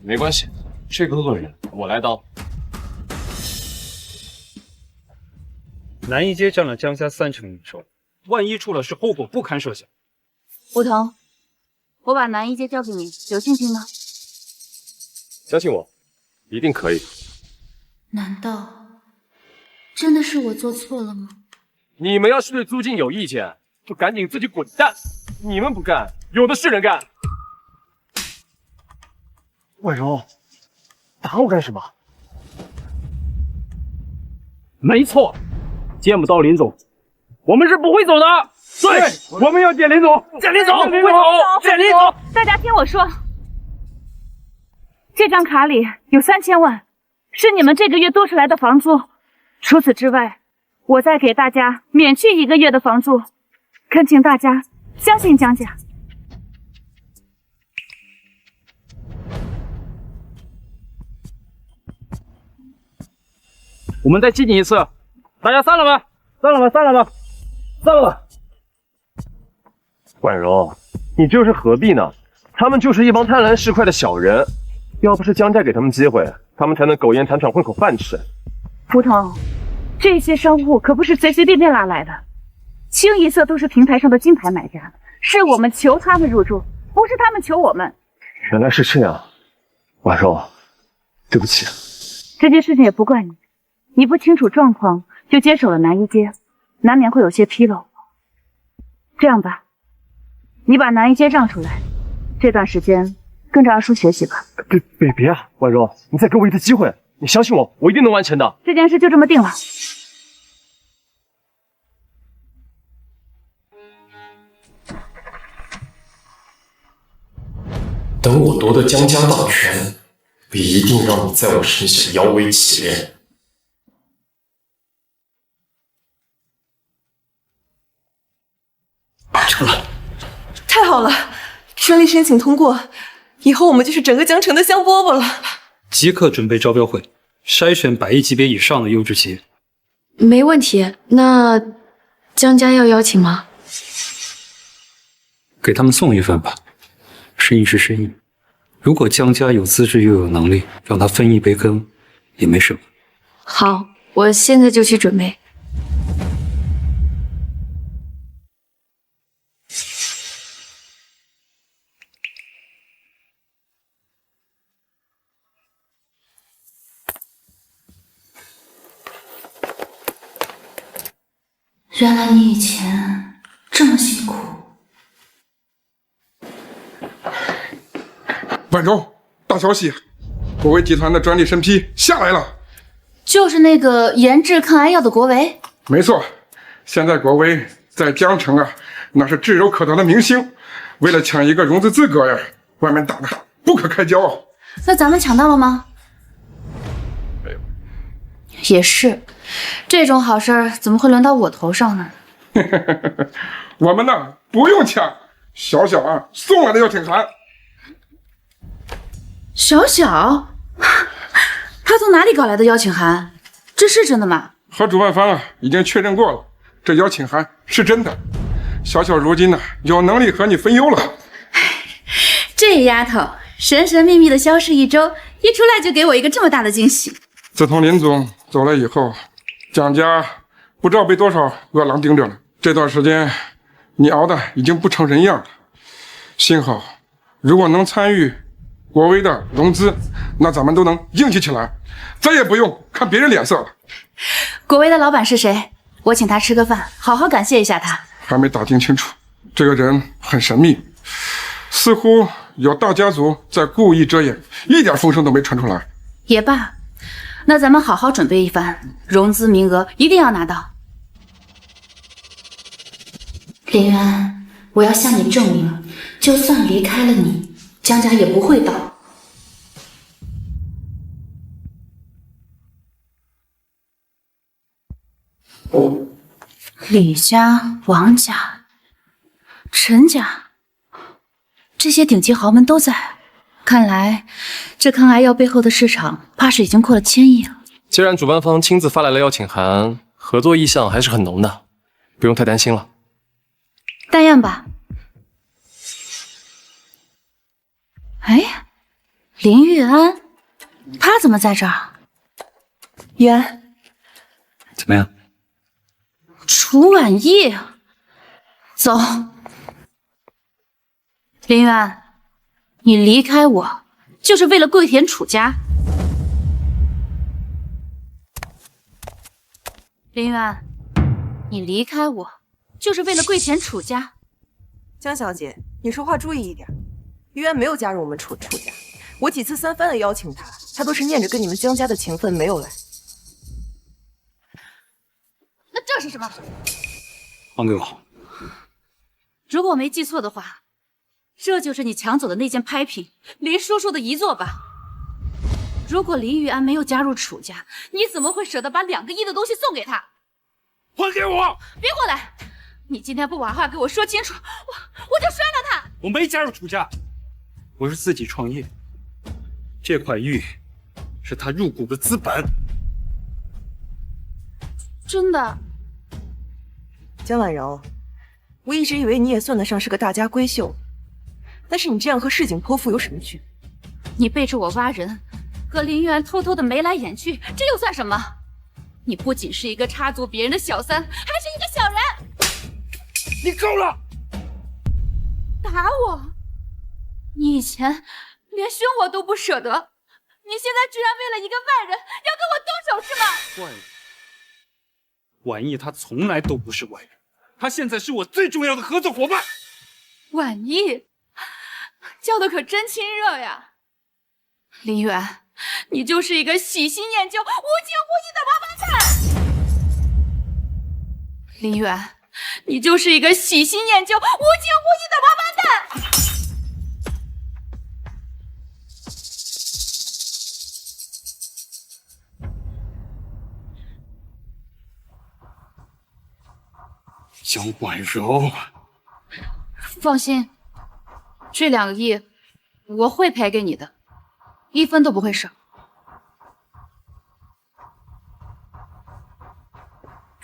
没关系，这个恶人我来当。南一街占了江家30%营收，万一出了事，后果不堪设想。吴桐，我把南一街交给你，有信心吗？相信我，一定可以。难道真的是我做错了吗？你们要是对租金有意见，就赶紧自己滚蛋！你们不干，有的是人干。婉容，打我干什么？没错，见不到林总，我们是不会走的。对，我们要见林总，见林总，不会走，见林总。大家听我说，这张卡里有3000万，是你们这个月多出来的房租。除此之外，我再给大家免去1个月的房租，恳请大家相信江家。我们再激你一次，大家散了吧，散了吧，散了吧，散了吧。婉容，你这又是何必呢？他们就是一帮贪婪市侩的小人，要不是江家给他们机会，他们才能苟延残喘混口饭吃。胡同，这些商户可不是随随便便拉来的，清一色都是平台上的金牌买家，是我们求他们入住，不是他们求我们。原来是这样，婉容，对不起。这件事情也不怪你，你不清楚状况就接手了南一街，难免会有些纰漏。这样吧，你把南一街让出来，这段时间跟着二叔学习吧。别啊，婉容，你再给我一次机会，你相信我，我一定能完成的。这件事就这么定了。等我夺得江家大权，我一定让你在我身下摇尾乞怜。成了，太好了，顺利申请通过，以后我们就是整个江城的香饽饽了。即刻准备招标会，筛选100亿级别以上的优质企业。没问题。那江家要邀请吗？给他们送一份吧。生意是生意，如果江家有资质又有能力，让他分一杯羹也没什么。好，我现在就去准备。原来你以前这么辛苦。婉容，大消息，国维集团的专利审批下来了。就是那个研制抗癌药的国维？没错，现在国维在江城啊，那是炙手可得的明星。为了抢一个融资资格呀，外面打的不可开交啊。那咱们抢到了吗？没有。也是，这种好事儿怎么会轮到我头上呢？我们呢不用抢，小小啊送来的邀请函。小小，他从哪里搞来的邀请函？这是真的吗？和主办方啊已经确认过了，这邀请函是真的。小小如今呢有能力和你分忧了。这丫头神神秘秘的消失1周，一出来就给我一个这么大的惊喜。自从林总走了以后，江家不知道被多少饿狼盯着了。这段时间你熬的已经不成人样了。幸好，如果能参与国维的融资，那咱们都能硬气起来，再也不用看别人脸色了。国维的老板是谁？我请他吃个饭，好好感谢一下他。还没打听清楚，这个人很神秘，似乎有大家族在故意遮掩，一点风声都没传出来。也罢，那咱们好好准备一番，融资名额一定要拿到。林渊，我要向你证明，就算离开了你，江家也不会倒。李家、王家、陈家，这些顶级豪门都在。看来，这抗癌药背后的市场，怕是已经过了1000亿了。既然主办方亲自发来了邀请函，合作意向还是很浓的，不用太担心了。但愿吧。哎，林玉安，他怎么在这儿？玉安，怎么样？楚婉意，走。林渊，你离开我就是为了跪舔楚家。林渊，你离开我就是为了跪舔楚家。江小姐，你说话注意一点。玉安没有加入我们楚家，我几次3番的邀请他，他都是念着跟你们江家的情分没有来。那这是什么？还给我！如果我没记错的话，这就是你抢走的那件拍品，林叔叔的遗作吧？如果林玉安没有加入楚家，你怎么会舍得把2个亿的东西送给他？还给我！别过来！你今天不把话给我说清楚，我就摔了他！我没加入楚家，我是自己创业。这块玉是他入股的资本。真的？江婉柔，我一直以为你也算得上是个大家闺秀，但是你这样和市井泼妇有什么区别？你背着我挖人，和林玉安偷偷的眉来眼去，这又算什么？你不仅是一个插足别人的小三，还是一个小人！你够了！打我！你以前连凶我都不舍得，你现在居然为了一个外人要跟我动手是吗？外人？婉意她从来都不是外人，她现在是我最重要的合作伙伴。婉意，叫的可真亲热呀！林远，你就是一个喜新厌旧、无情无义的王八蛋！林远，你就是一个喜新厌旧、无情无义的王八蛋！江婉柔，放心，这2个亿我会赔给你的，1分都不会少。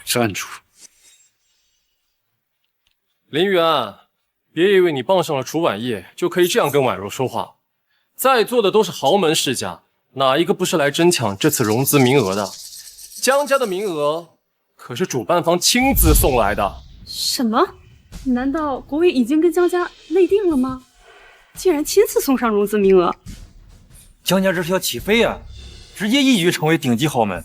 站住！林玉安，别以为你傍上了楚婉意就可以这样跟婉柔说话。在座的都是豪门世家，哪一个不是来争抢这次融资名额的？江家的名额可是主办方亲自送来的。什么？难道国委已经跟江家内定了吗？竟然亲自送上融资名额！江家这是要起飞啊，直接一举成为顶级豪门。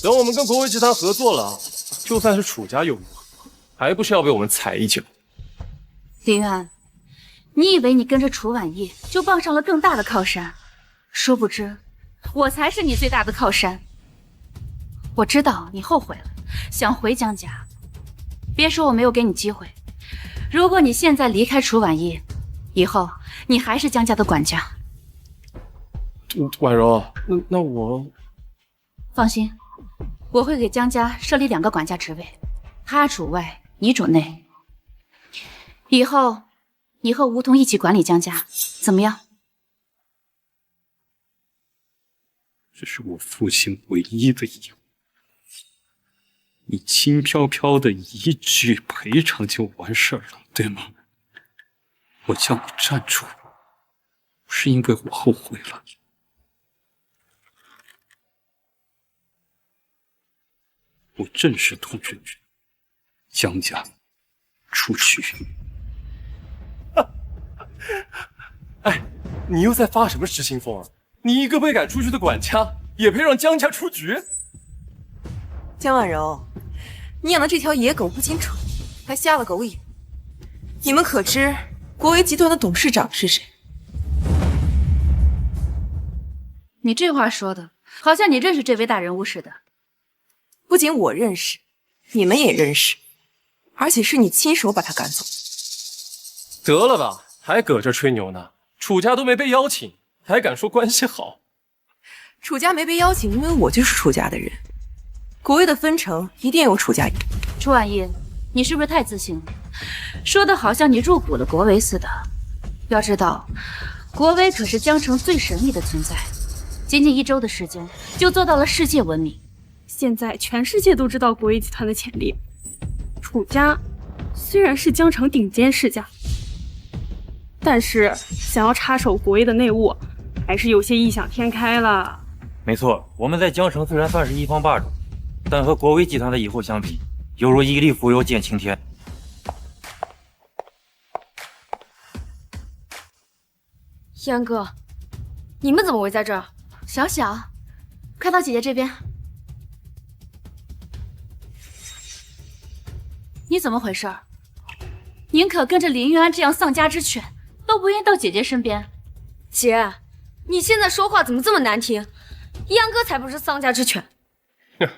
等我们跟国维集团合作了，就算是楚家又如何，还不是要被我们踩一脚？林远，你以为你跟着楚婉意就傍上了更大的靠山，殊不知我才是你最大的靠山。我知道你后悔了，想回江家。别说我没有给你机会，如果你现在离开楚婉意，以后你还是江家的管家。婉柔，那我放心，我会给江家设立2个管家职位，他主外，你主内。以后你和吴桐一起管理江家，怎么样？这是我父亲唯一的义务。你轻飘飘的一句赔偿就完事儿了，对吗？我叫你站住，是因为我后悔了。我正式通知你，江家出局。哎，你又在发什么失心疯啊？你一个被赶出去的管家，也配让江家出局？江婉柔，你养的这条野狗不仅蠢，还瞎了狗眼。你们可知国维集团的董事长是谁？你这话说的，好像你认识这位大人物似的。不仅我认识，你们也认识，而且是你亲手把他赶走。得了吧，还搁这吹牛呢？楚家都没被邀请，还敢说关系好？楚家没被邀请，因为我就是楚家的人。国威的分成一定有楚家赢。楚婉意，你是不是太自信了？说的好像你入股了国威似的。要知道，国威可是江城最神秘的存在，仅仅1周的时间就做到了世界闻名。现在全世界都知道国威集团的潜力。楚家虽然是江城顶尖世家，但是想要插手国威的内务，还是有些异想天开了。没错，我们在江城虽然算是一方霸主，但和国威集团的以后相比，犹如一粒蜉蝣见青天。易安哥，你们怎么会在这儿？小小，快到姐姐这边。你怎么回事？宁可跟着林玉安这样丧家之犬，都不愿意到姐姐身边。姐，你现在说话怎么这么难听？易安哥才不是丧家之犬。哼，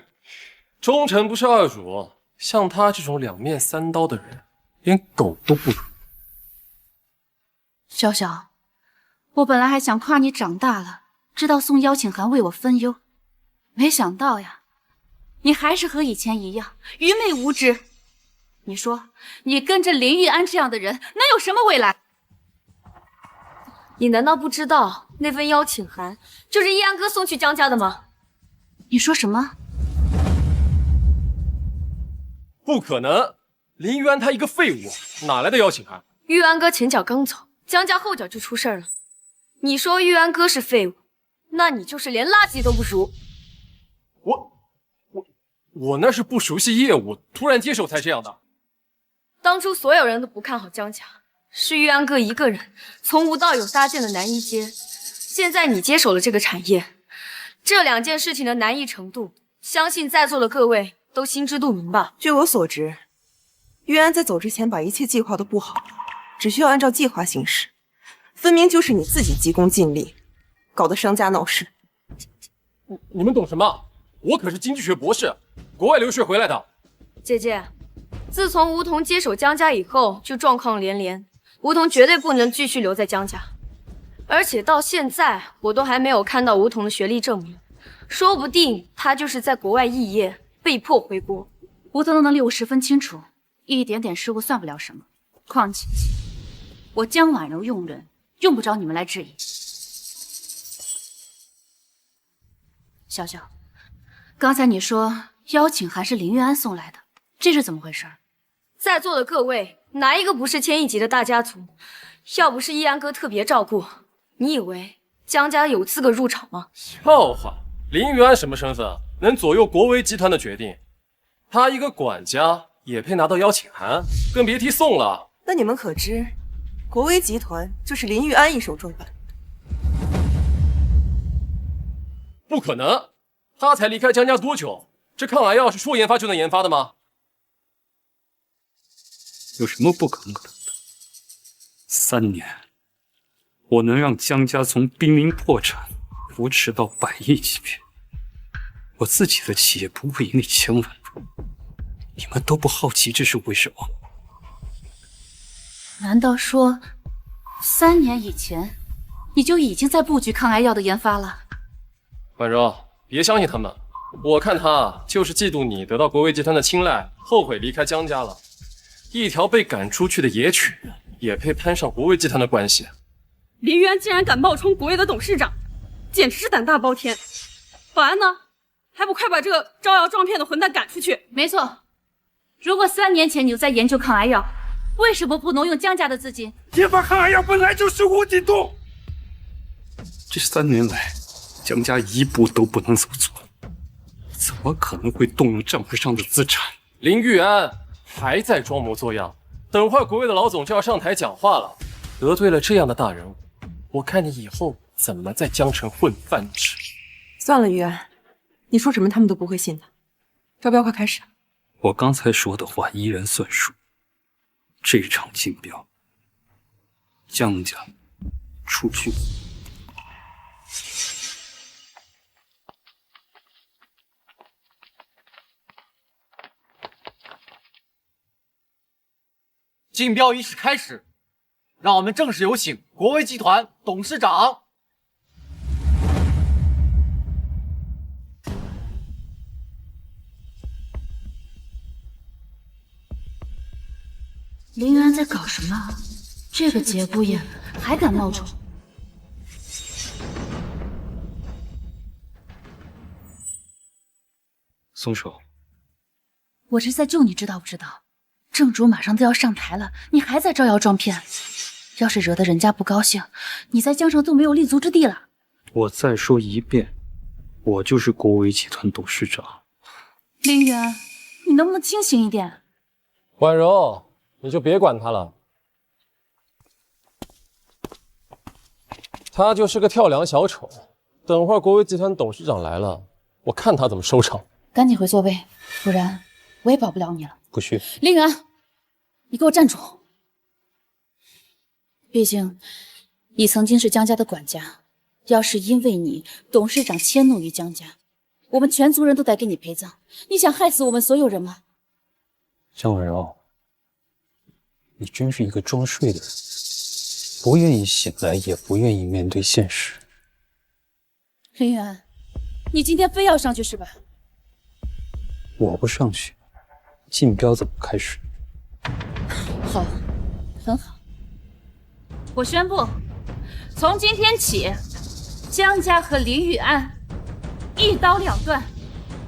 忠臣不是二主，像他这种两面三刀的人，连狗都不如。小小，我本来还想夸你长大了，知道送邀请函为我分忧，没想到呀，你还是和以前一样愚昧无知。你说，你跟着林玉安这样的人，能有什么未来？你难道不知道那份邀请函就是易安哥送去江家的吗？你说什么？不可能，林玉安他一个废物，哪来的邀请函？玉安哥前脚刚走，江家后脚就出事了。你说玉安哥是废物，那你就是连垃圾都不如。我那是不熟悉业务，突然接手才这样的。当初所有人都不看好江家，是玉安哥一个人从无到有搭建的南一街。现在你接手了这个产业，这2件事情的难易程度，相信在座的各位都心知肚明吧？据我所知，玉安在走之前把一切计划都布好了，只需要按照计划行事。分明就是你自己急功近利，搞得商家闹事。你们懂什么？我可是经济学博士，国外留学回来的。姐姐，自从梧桐接手江家以后，就状况连连，梧桐绝对不能继续留在江家。而且到现在，我都还没有看到梧桐的学历证明，说不定他就是在国外肄业，被迫回国。梧桐的能力我十分清楚，一点点失误算不了什么。况且，我江婉柔用人，用不着你们来质疑。小小，刚才你说邀请函是林玉安送来的，这是怎么回事？在座的各位，哪一个不是千亿级的大家族？要不是易安哥特别照顾，你以为江家有资格入场吗？笑话，林玉安什么身份，能左右国维集团的决定？他一个管家也配拿到邀请函，更别提送了。那你们可知，国维集团就是林玉安一手创办？不可能，他才离开江家多久？这抗癌药是说研发就能研发的吗？有什么不可能的？3年，我能让江家从濒临破产扶持到100亿级别。我自己的企业不会盈利1000万，你们都不好奇这是为什么？难道说3年以前你就已经在布局抗癌药的研发了？婉柔，别相信他们，我看他就是嫉妒你得到国维集团的青睐，后悔离开江家了。一条被赶出去的野犬，也配攀上国维集团的关系？林玉安竟然敢冒充国威的董事长，简直是胆大包天！保安呢？还不快把这个招摇撞骗的混蛋赶出去！没错，如果3年前你就在研究抗癌药，为什么不能用江家的资金？研发抗癌药本来就是无底洞。这3年来，江家一步都不能走错，怎么可能会动用账户上的资产？林玉安还在装模作样，等会儿国卫的老总就要上台讲话了。得罪了这样的大人物，我看你以后怎么在江城混饭吃。算了，玉安，你说什么他们都不会信的。招标快开始。我刚才说的话依然算数。这场竞标，江家出去。竞标仪式开始，让我们正式有请国威集团董事长。林源在搞什么？这个节骨眼还敢冒充？松手！我是在救你，知道不知道？正主马上都要上台了，你还在招摇撞骗，要是惹得人家不高兴，你在江城都没有立足之地了。我再说一遍，我就是国威集团董事长。林源，你能不能清醒一点？婉柔。你就别管他了，他就是个跳梁小丑。等会儿国威集团董事长来了，我看他怎么收场。赶紧回座位，不然我也保不了你了。不去。林源，你给我站住！毕竟你曾经是江家的管家，要是因为你董事长迁怒于江家，我们全族人都得给你陪葬。你想害死我们所有人吗？江婉柔。你真是一个装睡的人，不愿意醒来，也不愿意面对现实。林源，你今天非要上去是吧？我不上去，竞标怎么开始？好，很好。我宣布，从今天起，江家和林雨安一刀两断，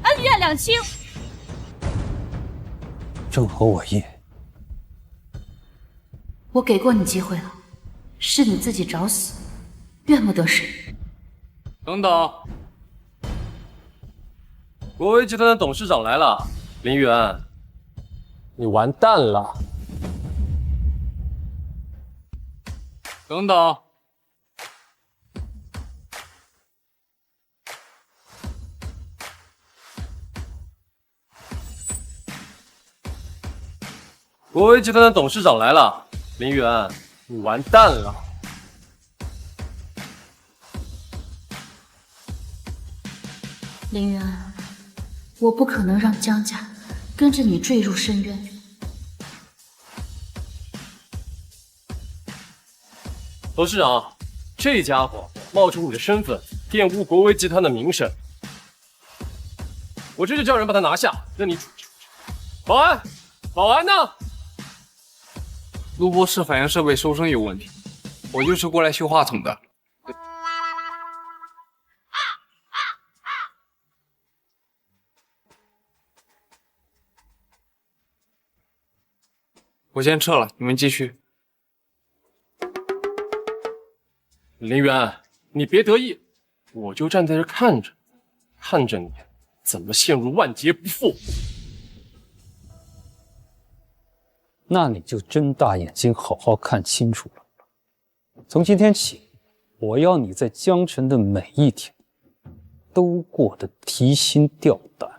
恩怨两清。正合我意。我给过你机会了，是你自己找死，怨不得谁。等等，国威集团的董事长来了，林源，你完蛋了。等等，国威集团的董事长来了。林源，你完蛋了！林源，我不可能让江家跟着你坠入深渊。董事长，这家伙冒充你的身份，玷污国威集团的名声，我这就叫人把他拿下，让你处置。保安，保安呢？录播室反应设备收声有问题，我就是过来修话筒的。我先撤了，你们继续。林源，你别得意，我就站在这看着，看着你怎么陷入万劫不复。那你就睁大眼睛好好看清楚了。从今天起，我要你在江城的每一天都过得提心吊胆。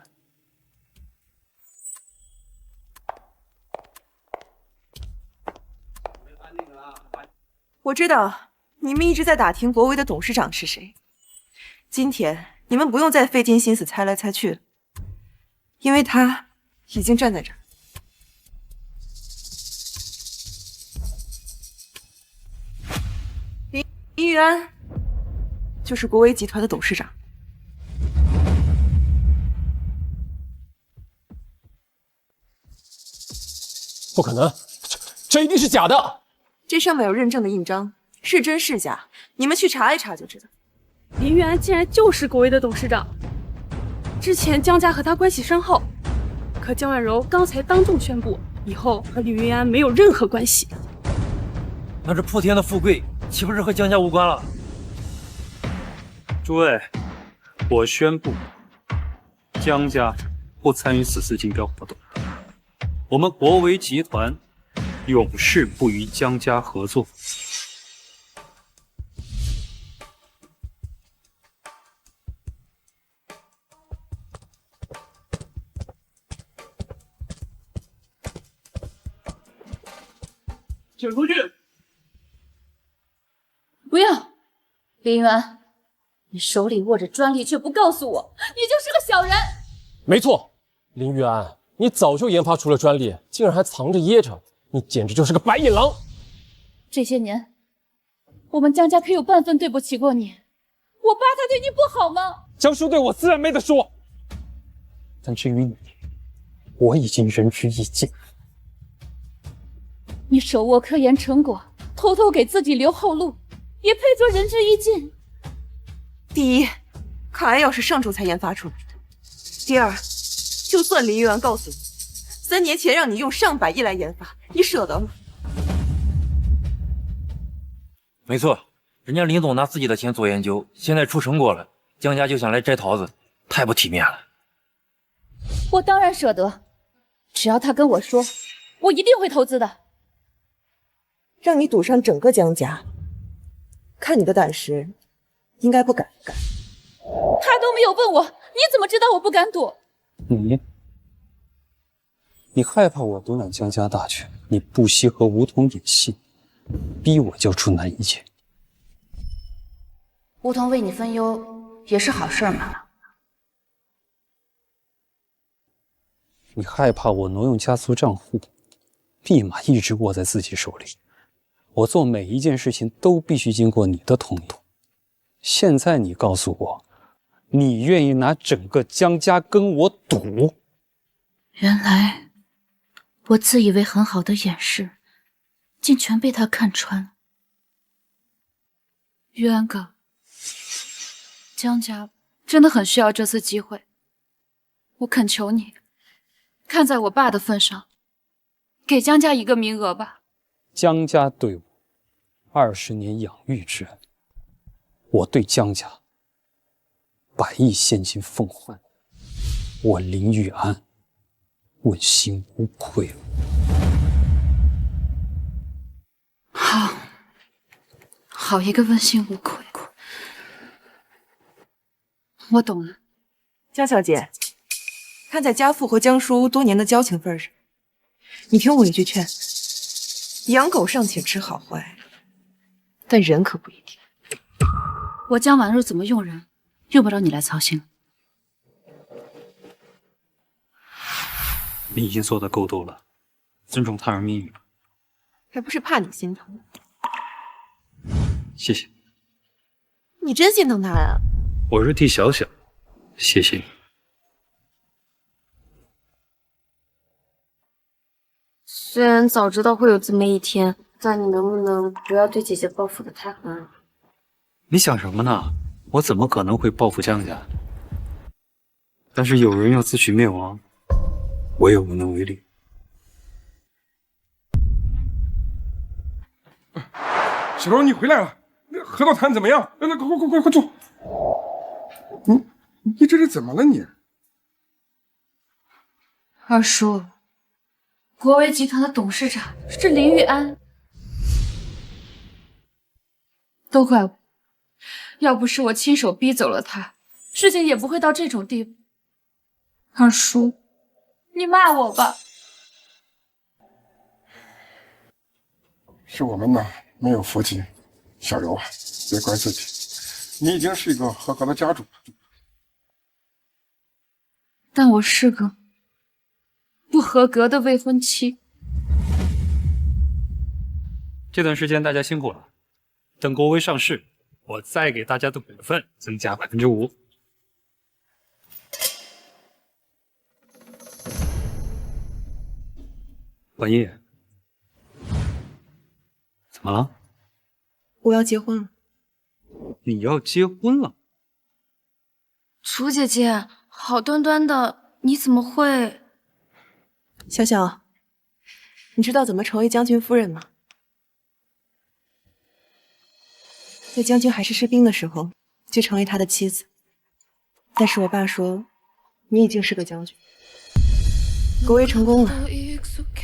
我知道你们一直在打听国威的董事长是谁，今天你们不用再费尽心思猜来猜去了，因为他已经站在这儿。林玉安就是国威集团的董事长。不可能，这一定是假的。这上面有认证的印章，是真是假，你们去查一查就知道。林玉安竟然就是国威的董事长，之前江家和他关系深厚，可江婉柔刚才当众宣布，以后和林玉安没有任何关系。那这破天的富贵岂不是和江家无关了？诸位，我宣布，江家不参与此次竞标活动。我们国威集团永世不与江家合作。请出去。不要，林渊，你手里握着专利却不告诉我，你就是个小人。没错，林玉安，你早就研发出了专利，竟然还藏着掖着，你简直就是个白眼狼。这些年，我们江家可有半分对不起过你？我爸他对你不好吗？江叔对我自然没得说，但至于你，我已经仁至义尽。你手握科研成果，偷偷给自己留后路，也配做仁至义尽？第一，抗癌药是上周才研发出来的；第二，就算林玉安告诉你，3年前让你用上百亿来研发，你舍得吗？没错，人家林总拿自己的钱做研究，现在出成果了，江家就想来摘桃子，太不体面了。我当然舍得，只要他跟我说，我一定会投资的。让你赌上整个江家，看你的胆识，应该不敢。他都没有问我，你怎么知道我不敢赌？你害怕我独揽江家大权，你不惜和梧桐演戏，逼我交出南一剑。梧桐为你分忧也是好事嘛。你害怕我挪用家族账户，密码一直握在自己手里。我做每一件事情都必须经过你的同意。现在你告诉我，你愿意拿整个江家跟我赌？原来我自以为很好的掩饰，竟全被他看穿了。玉安哥，江家真的很需要这次机会，我恳求你，看在我爸的份上，给江家一个名额吧。江家对我20年养育之恩，我对江家100亿现金奉还，我林玉安问心无愧了。好一个问心无愧。我懂了。江小姐，看在家父和江叔多年的交情份上，你听我一句劝，养狗尚且吃好坏，但人可不一定。我江婉若怎么用人，用不着你来操心。你已经做得够多了，尊重他人命运吧。还不是怕你心疼。谢谢。你真心疼他呀？我是替小小，谢谢你。虽然早知道会有这么一天，但你能不能不要对姐姐报复的太狠了？你想什么呢？我怎么可能会报复江家？但是有人要自取灭亡，我也无能为力。小柔，你回来了，那核桃谈怎么样？快坐。你这是怎么了你？二叔，国维集团的董事长是林玉安，都怪我，要不是我亲手逼走了他，事情也不会到这种地步。二叔，你骂我吧。是我们呢没有福气，小柔啊，别怪自己，你已经是一个合格的家主了。但我是个不合格的未婚妻。这段时间大家辛苦了，等国威上市，我再给大家的股份增加5%。文艺，怎么了？我要结婚了。你要结婚了？楚姐姐，好端端的，你怎么会？小小，你知道怎么成为将军夫人吗？在将军还是士兵的时候，就成为他的妻子。但是我爸说，你已经是个将军。国威成功了，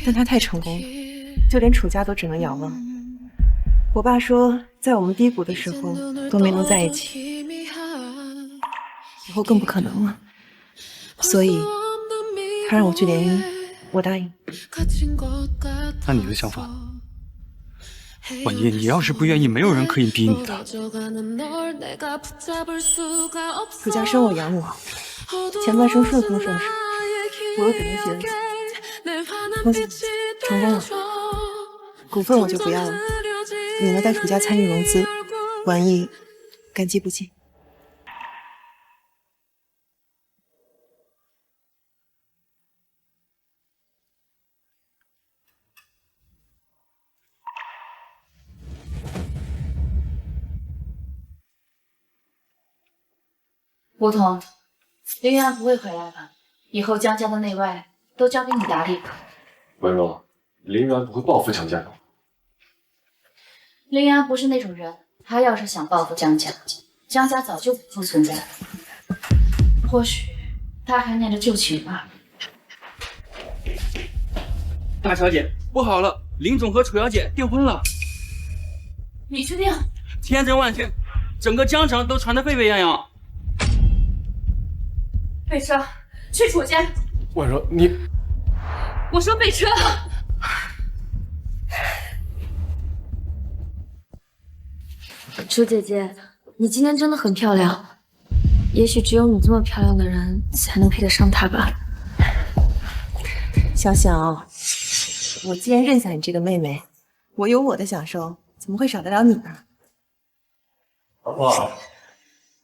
但他太成功了，就连楚家都只能遥望。我爸说，在我们低谷的时候都没能在一起，以后更不可能了。所以，他让我去联姻，我答应。那你的想法？婉叶，你要是不愿意，没有人可以逼你的。楚家生我养我，前半生顺风顺水，我又怎么学恭喜你，成功了。股份我就不要了，你能带楚家参与融资，婉意感激不尽。吴桐，林源不会回来吧？以后江家的内外都交给你打理吧。婉柔，林源不会报复江家的。林源不是那种人，他要是想报复江家，江家早就不复存在了。或许他还念着旧情吧。大小姐，不好了，林总和楚小姐订婚了。你确定？千真万确，整个江城都传得沸沸扬扬。备车，去楚家。婉柔，你……我说备车。楚姐姐，你今天真的很漂亮，也许只有你这么漂亮的人才能配得上她吧。小小，我既然认下你这个妹妹，我有我的享受，怎么会少得了你呢？老婆，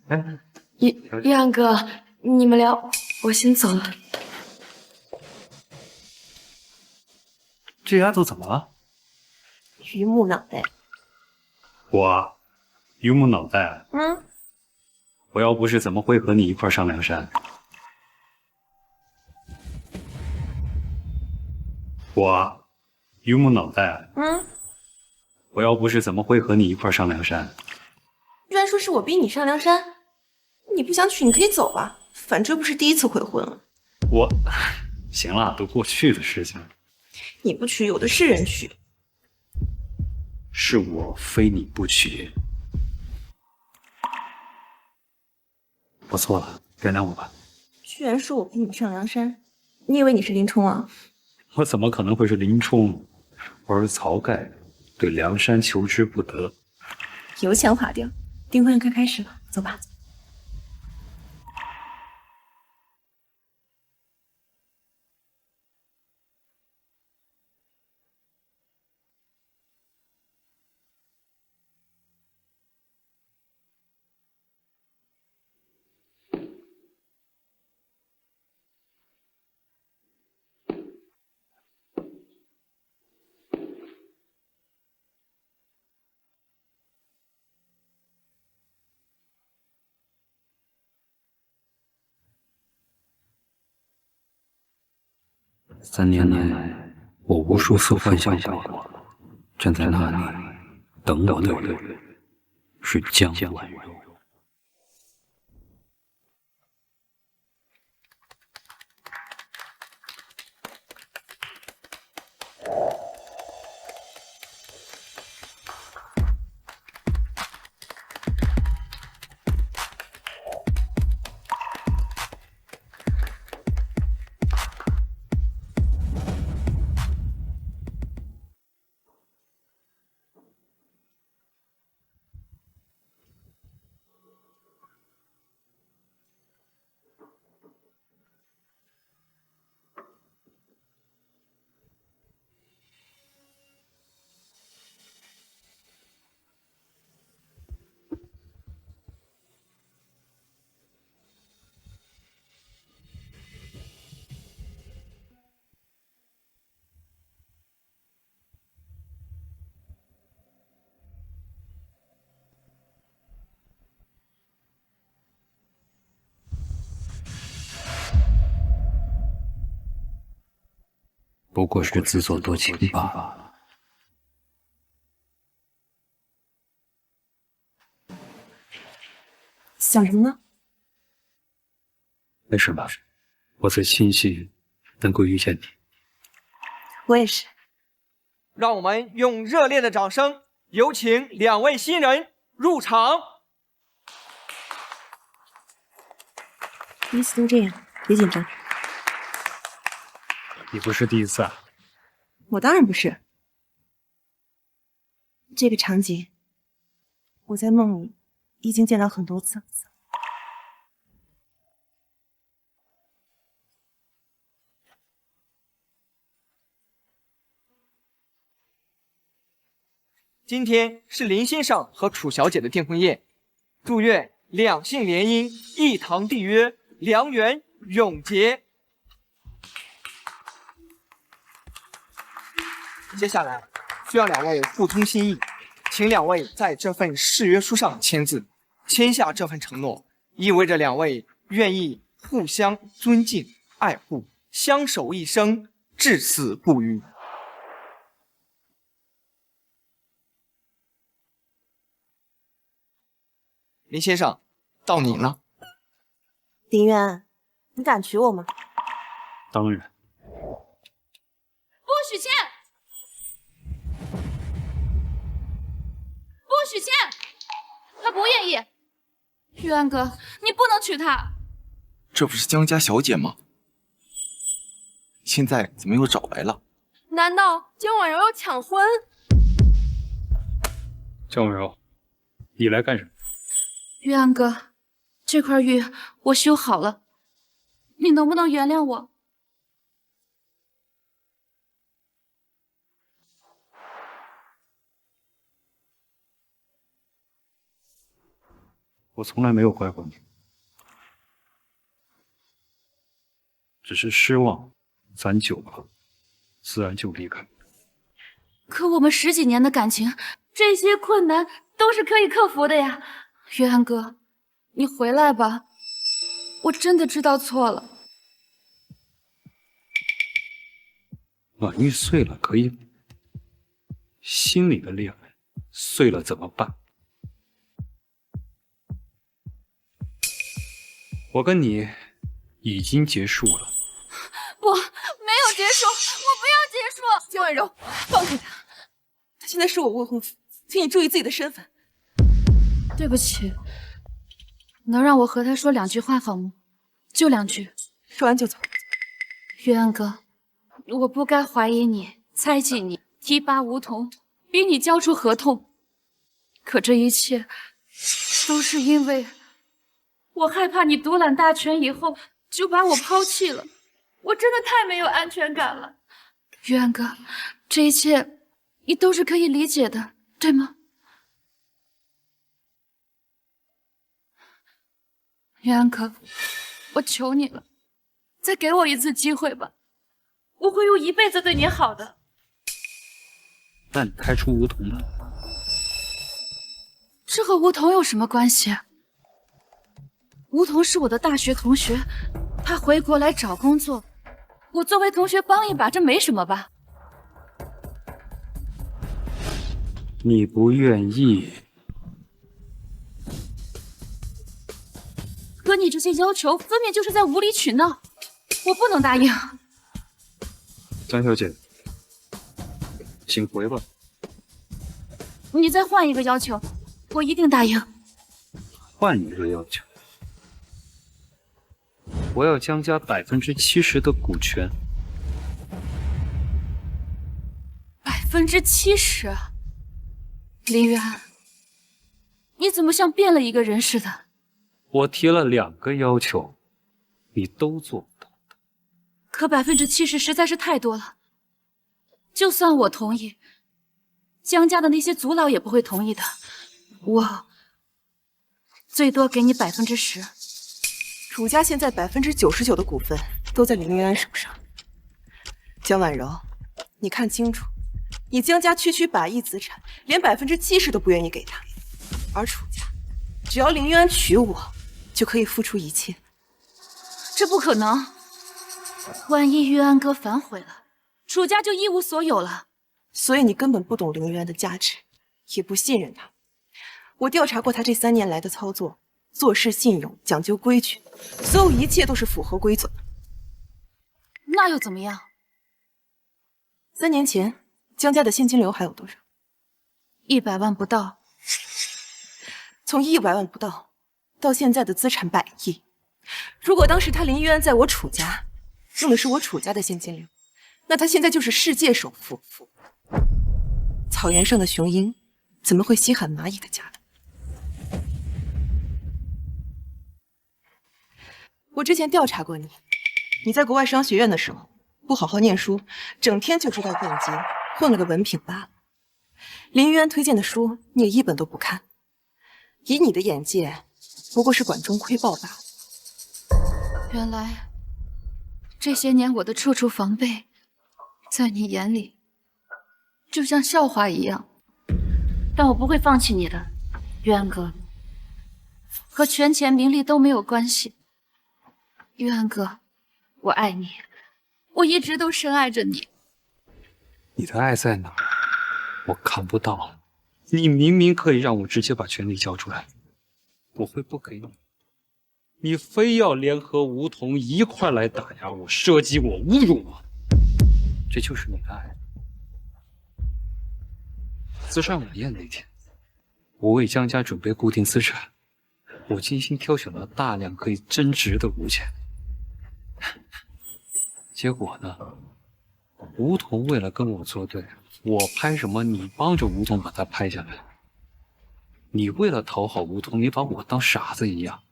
哎，玉阳哥，你们聊，我先走了。这丫头怎么了？榆木脑袋。我榆木脑袋。嗯，我要不是怎么会和你一块上梁山？我榆木脑袋。嗯，我要不是怎么会和你一块上梁山？居然说是我逼你上梁山，你不想娶你可以走吧，反正不是第一次悔婚了。我，行了，都过去的事情了。你不娶，有的是人娶。是我非你不娶。我错了，原谅我吧。居然说我逼你上梁山，你以为你是林冲啊？我怎么可能会是林冲？我是晁盖，对梁山求之不得。油腔滑调，订婚快开始了，走吧。3年来，我无数次幻想过，站在那里等我的人是江婉柔。不过是自作多情罢了。想什么呢？没什么，我在庆幸能够遇见你。我也是。让我们用热烈的掌声，有请2位新人入场。第一次都这样，别紧张。你不是第一次啊？我当然不是。这个场景，我在梦里已经见到很多次。今天是林先生和楚小姐的订婚宴，祝愿两性联姻，一堂缔约，良缘永结。接下来需要两位互通心意，请两位在这份誓约书上签字。签下这份承诺，意味着两位愿意互相尊敬、爱护，相守一生，至死不渝。林先生，到你了。林渊，你敢娶我吗？当然。不许签！不许签！他不愿意。玉安哥，你不能娶她。这不是江家小姐吗？现在怎么又找来了？难道江婉柔要抢婚？江婉柔，你来干什么？玉安哥，这块玉我修好了，你能不能原谅我？我从来没有怪过你，只是失望，咱久了，自然就离开。可我们10几年的感情，这些困难都是可以克服的呀。玉安哥，你回来吧，我真的知道错了。暖玉碎了可以，心里的恋爱碎了怎么办？我跟你已经结束了。不，没有结束，我不要结束。江婉柔，放开他，他现在是我未婚夫，请你注意自己的身份。对不起，能让我和他说2句话好吗？就2句，说完就走。玉安哥，我不该怀疑你、猜忌你、提拔梧桐，逼你交出合同。可这一切都是因为我害怕你独揽大权以后就把我抛弃了。我真的太没有安全感了。玉安哥，这一切你都是可以理解的，对吗？玉安哥，我求你了，再给我一次机会吧，我会用一辈子对你好的。那你开除梧桐吧。这和梧桐有什么关系？梧桐是我的大学同学，他回国来找工作，我作为同学帮一把，这没什么吧？你不愿意，可你这些要求分明就是在无理取闹，我不能答应。江小姐，请回吧。你再换一个要求，我一定答应。换一个要求，我要江家70%的股权。70%？林渊，你怎么像变了一个人似的？我提了2个要求，你都做不到。可70%实在是太多了，就算我同意，江家的那些族老也不会同意的。我最多给你10%。楚家现在99%的股份都在林云安手上。江婉柔，你看清楚，你江家区百亿资产，连70%都不愿意给他，而楚家，只要林云安娶我，就可以付出一切。这不可能！万一玉安哥反悔了，楚家就一无所有了。所以你根本不懂林云安的价值，也不信任他。我调查过他这3年来的操作，做事信用，讲究规矩，所有一切都是符合规则的。那又怎么样？3年前，江家的现金流还有多少？100万不到。从100万不到，到现在的资产100亿。如果当时他林玉安在我楚家，用的是我楚家的现金流，那他现在就是世界首富。草原上的雄鹰，怎么会稀罕蚂蚁的家呢？我之前调查过你，你在国外商学院的时候不好好念书，整天就知道逛街，混了个文凭罢了。林渊推荐的书你也一本都不看，以你的眼界，不过是管中窥豹罢了。原来这些年我的处处防备，在你眼里就像笑话一样。但我不会放弃你的，玉安哥，和权钱名利都没有关系。玉安哥，我爱你，我一直都深爱着你。你的爱在哪儿？我看不到。你明明可以让我直接把权力交出来，我会不给你。你非要联合梧桐一块来打压我、射击我、侮辱我，这就是你的爱。资产晚宴那天，我为江家准备固定资产，我精心挑选了大量可以增值的物件。结果呢，梧桐为了跟我作对，我拍什么你帮着梧桐把它拍下来。你为了讨好梧桐，你把我当傻子一样。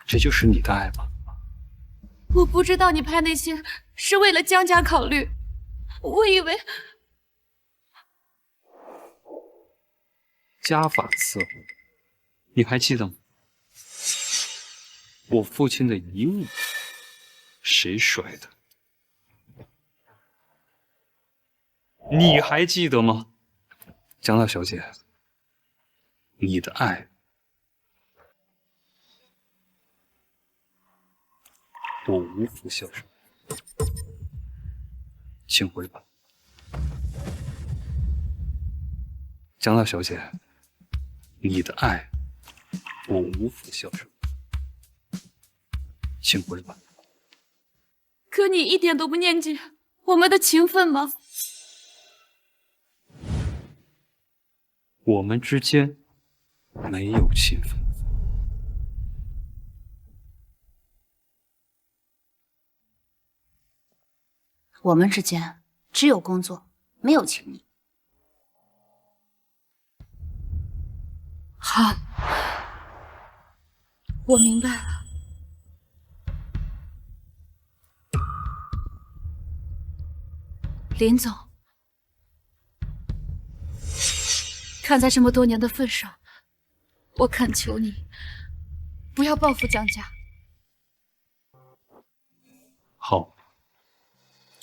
这就是你的爱吗？我不知道你拍那些是为了江家考虑，我以为家法伺候，你还记得吗？我父亲的遗物，谁摔的？你还记得吗？江大小姐，你的爱，我无福孝顺，请回吧。江大小姐，你的爱，我无福孝顺，请回吧。可你一点都不念记我们的情分吗？我们之间没有情分。我们之间只有工作，没有情谊。好，我明白了。林总，看在这么多年的份上，我恳求你，不要报复江家。好，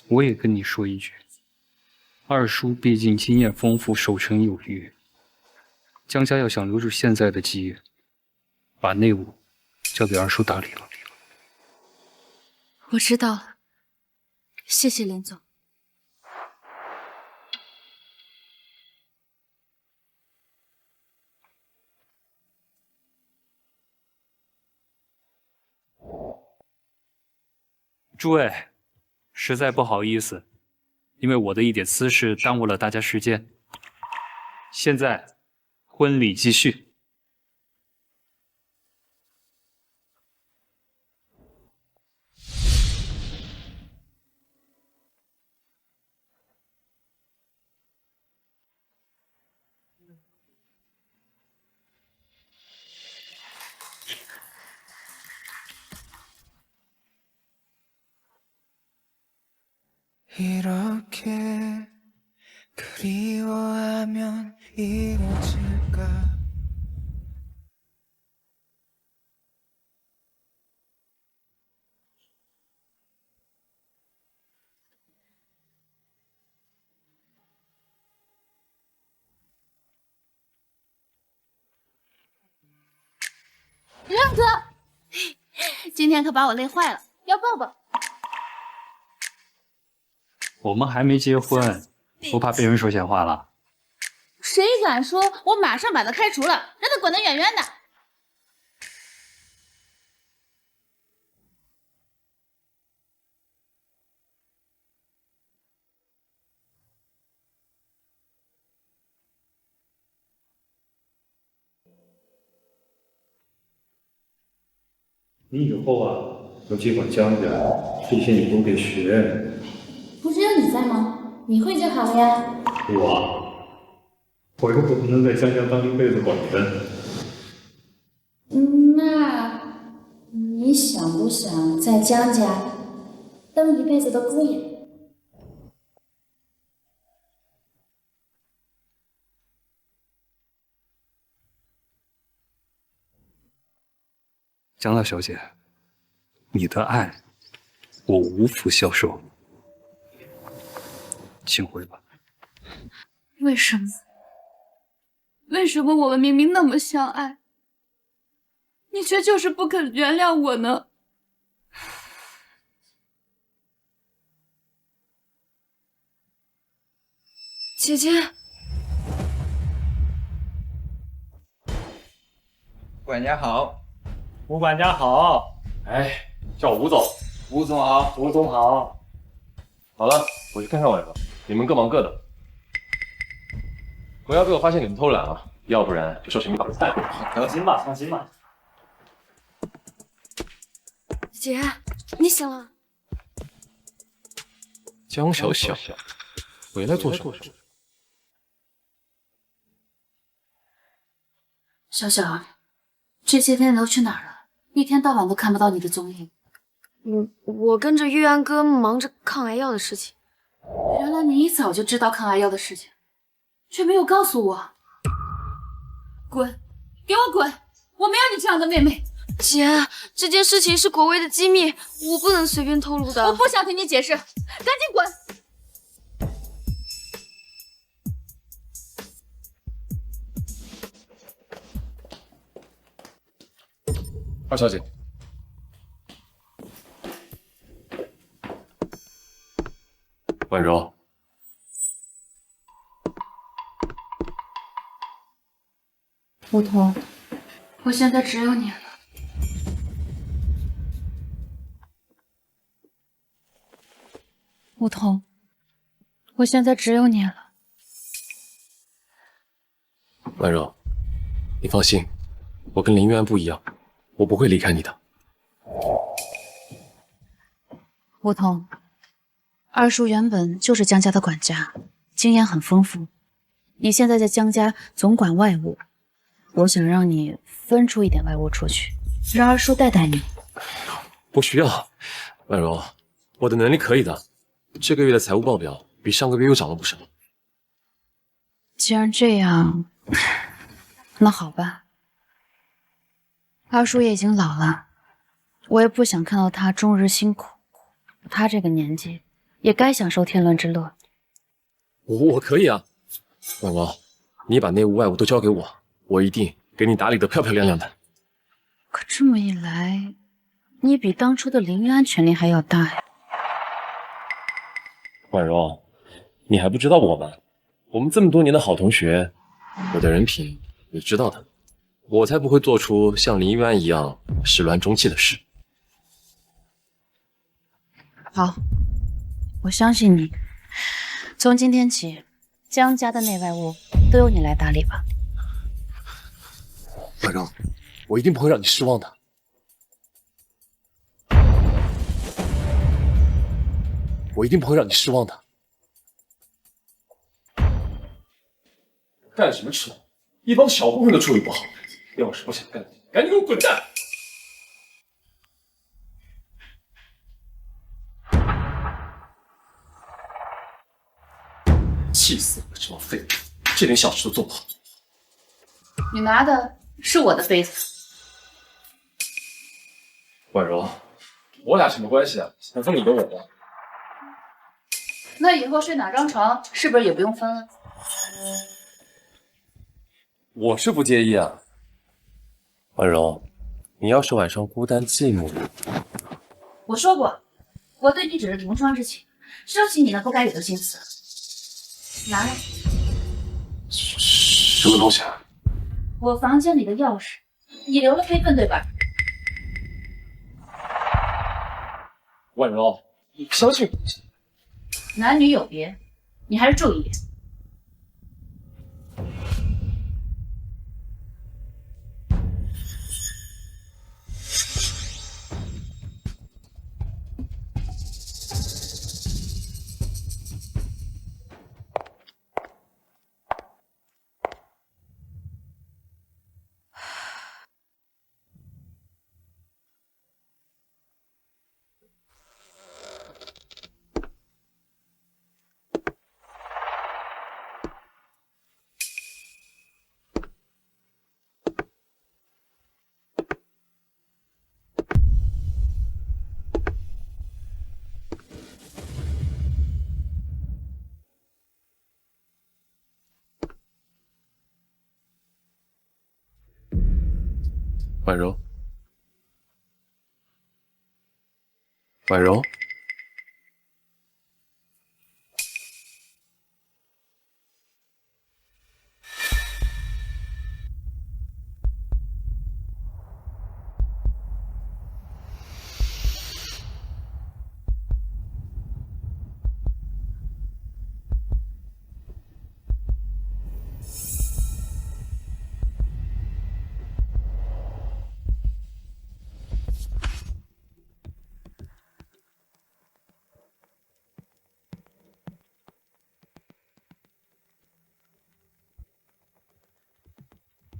我也跟你说一句，二叔毕竟经验丰富，守城有余。江家要想留住现在的基业，把内务交给二叔打理了。我知道了，谢谢林总。诸位，实在不好意思，因为我的一点私事耽误了大家时间。现在婚礼继续。그리워하면 이루어질까亮哥，今天可把我累坏了，要抱抱。我们还没结婚，不怕被人说闲话了？谁敢说，我马上把他开除了，让他滚得远远的。你以后啊，要接管江家，这些你都得学。不是有你在吗？你会就好了呀。我我又不可能在江家当一辈子管家。那你想不想在江家当一辈子的姑爷？江大小姐，你的爱我无福消受，请回吧。为什么？为什么我们明明那么相爱，你却就是不肯原谅我呢？姐姐，管家好。吴管家好。哎，叫我吴总。吴总好。吴总好。好了，我去看看婉柔，你们各忙各的，不要被我发现你们偷懒啊，要不然就受刑法的裁。放心吧，放心吧。姐，你醒了。江小小回来做什么？小小，这些天你都去哪儿了？一天到晚都看不到你的踪影。我跟着玉安哥忙着抗癌药的事情。原来你一早就知道抗癌药的事情，却没有告诉我。滚！给我滚！我没有你这样的妹妹。姐，这件事情是国威的机密，我不能随便透露的。我不想听你解释，赶紧滚！二小姐，婉柔，梧桐，我现在只有你了。梧桐，我现在只有你了。婉柔，你放心，我跟林渊不一样，我不会离开你的。梧桐，二叔原本就是江家的管家，经验很丰富。你现在在江家总管外务，我想让你分出一点外务出去，让二叔带带你。不需要，婉柔，我的能力可以的。这个月的财务报表比上个月又涨了不少。既然这样，那好吧。二叔也已经老了，我也不想看到他终日辛苦。他这个年纪，也该享受天伦之乐。我可以啊，婉柔，你把内务外务都交给我，我一定给你打理得漂漂亮亮的。可这么一来，你比当初的林渊权力还要大呀。婉柔，你还不知道我吗？我们这么多年的好同学，我的人品你知道的，我才不会做出像林渊一样始乱终弃的事。好，我相信你。从今天起，江家的内外务都由你来打理吧。婉柔，我一定不会让你失望的。我一定不会让你失望的。干什么吃？一帮小混混都处理不好，要是不想干，赶紧给我滚蛋！气死我了，这帮废物，这点小事都做不好。你拿的是我的杯子。婉柔，我俩什么关系啊？想分你的我的？那以后睡哪张床，是不是也不用分了？我是不介意啊。婉柔，你要是晚上孤单寂寞，我说过，我对你只是同窗之情，收起你那不该有的心思。拿来。什么东西啊？我房间里的钥匙，你留了备份对吧？婉柔，你相信我？男女有别，你还是注意点。婉柔，婉柔，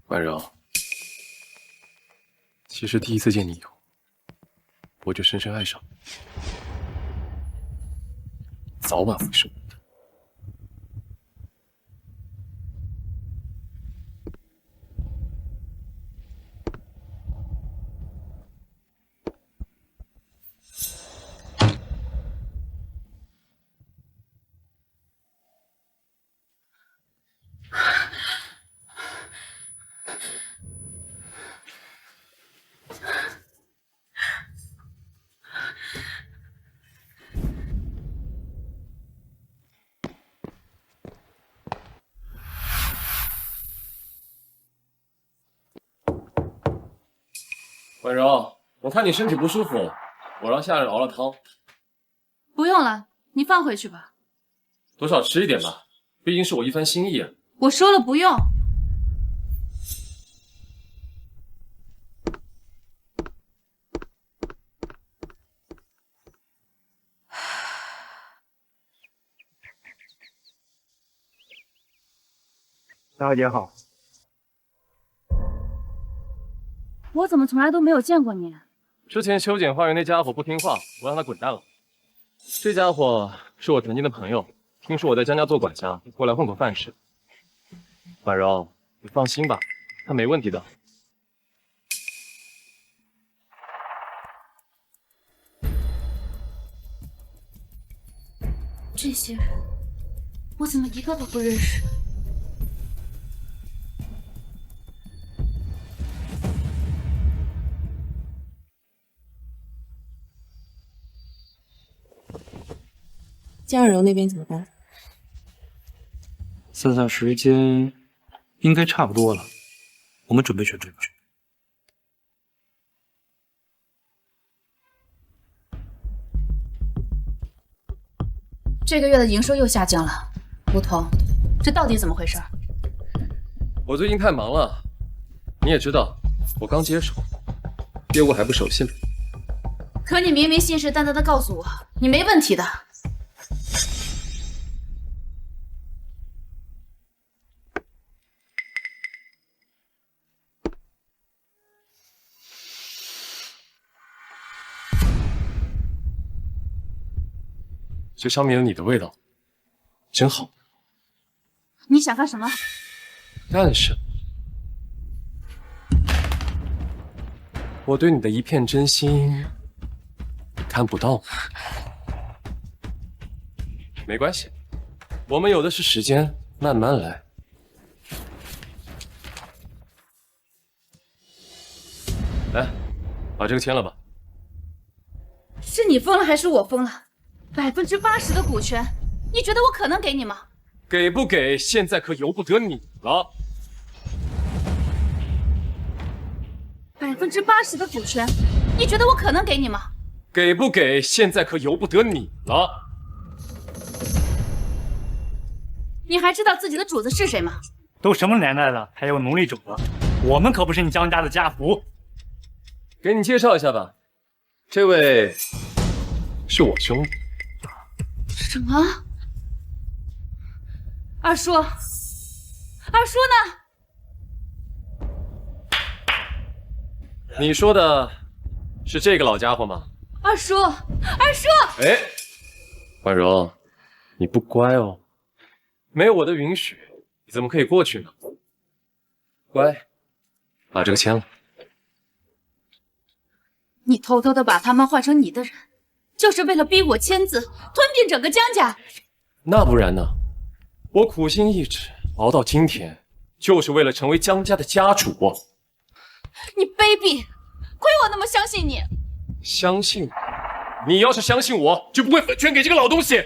婉柔，其实第一次见你以后，我就深深爱上你，早晚会是我的。婉柔，我看你身体不舒服，我让下人熬了汤。不用了，你放回去吧。多少吃一点吧，毕竟是我一番心意啊。我说了不用。大小姐好。我怎么从来都没有见过你？之前修剪花园那家伙不听话，我让他滚蛋了。这家伙是我曾经的朋友，听说我在江家做管家，过来混口饭吃。婉柔，你放心吧，他没问题的。这些人，我怎么一个都不认识？江柔那边怎么办？现在时间应该差不多了，我们准备去追捕去。这个月的营收又下降了，吴桐，这到底怎么回事？我最近太忙了，你也知道，我刚接手，业务还不守信。可你明明信誓旦旦的告诉我，你没问题的。这上面有你的味道，真好。你想干什么？干什么？我对你的一片真心，你看不到。没关系，我们有的是时间，慢慢来。来，把这个签了吧。是你疯了还是我疯了？80%的股权，你觉得我可能给你吗？给不给，现在可由不得你了。80%的股权，你觉得我可能给你吗？给不给，现在可由不得你了。你还知道自己的主子是谁吗？都什么年代了，还有奴隶主了？我们可不是你江家的家仆。给你介绍一下吧，这位是我兄弟。什么？二叔？二叔呢？你说的是这个老家伙吗？二叔，二叔！哎，婉柔，你不乖哦，没有我的允许，你怎么可以过去呢？乖，把这个签了。你偷偷的把他们换成你的人，就是为了逼我签字，吞并整个江家。那不然呢？我苦心一直熬到今天，就是为了成为江家的家主。你卑鄙！亏我那么相信你。相信你？你要是相信我，就不会分权给这个老东西。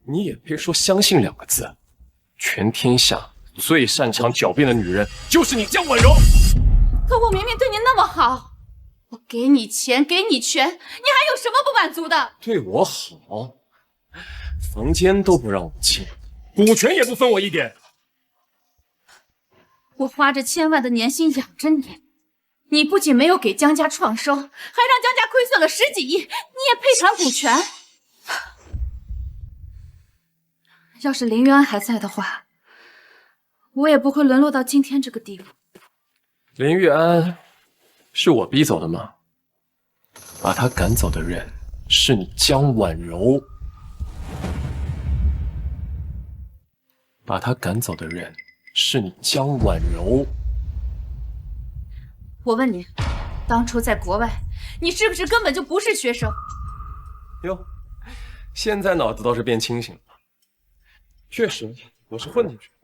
你也配说相信2个字？全天下最擅长狡辩的女人就是你江婉柔。可我明明对你那么好，我给你钱，给你权，你还有什么不满足的？对我好，房间都不让我进，股权也不分我一点。我花着千万的年薪养着你，你不仅没有给江家创收，还让江家亏损了10几亿，你也配谈股权？要是林渊还在的话，我也不会沦落到今天这个地步。林玉安是我逼走的吗？把他赶走的人是你江婉柔，把他赶走的人是你江婉柔。我问你，当初在国外，你是不是根本就不是学生？哟，现在脑子倒是变清醒了。确实，我是混进去的，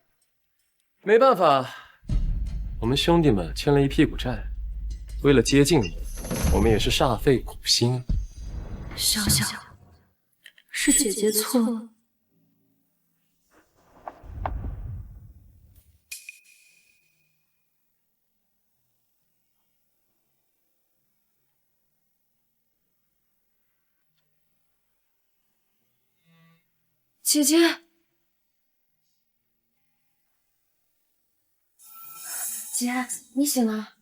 没办法，我们兄弟们欠了一屁股债，为了接近你，我们也是煞费苦心。小小，是姐姐错了。姐姐，姐，你醒了。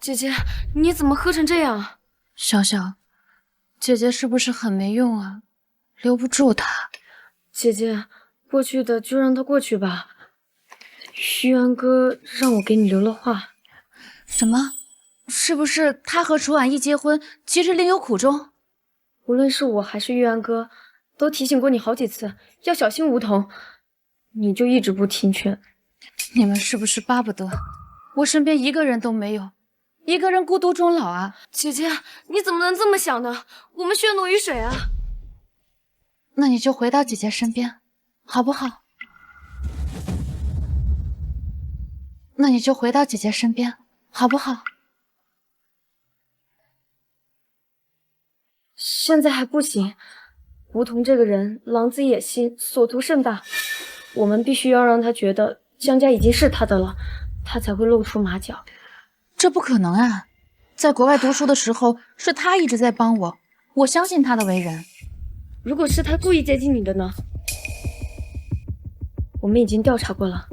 姐姐，你怎么喝成这样？小小，姐姐是不是很没用啊？留不住她。姐姐，过去的就让它过去吧。玉安哥让我给你留了话。什么？是不是他和楚婉一结婚，其实另有苦衷？无论是我还是玉安哥，都提醒过你好几次，要小心梧桐，你就一直不听劝。你们是不是巴不得我身边一个人都没有，一个人孤独终老啊？姐姐，你怎么能这么想呢？我们血浓于水啊！那你就回到姐姐身边，好不好？那你就回到姐姐身边，好不好？现在还不行，梧桐这个人狼子野心，所图甚大，我们必须要让他觉得江家已经是他的了，他才会露出马脚。这不可能啊！在国外读书的时候，是他一直在帮我，我相信他的为人。如果是他故意接近你的呢？我们已经调查过了，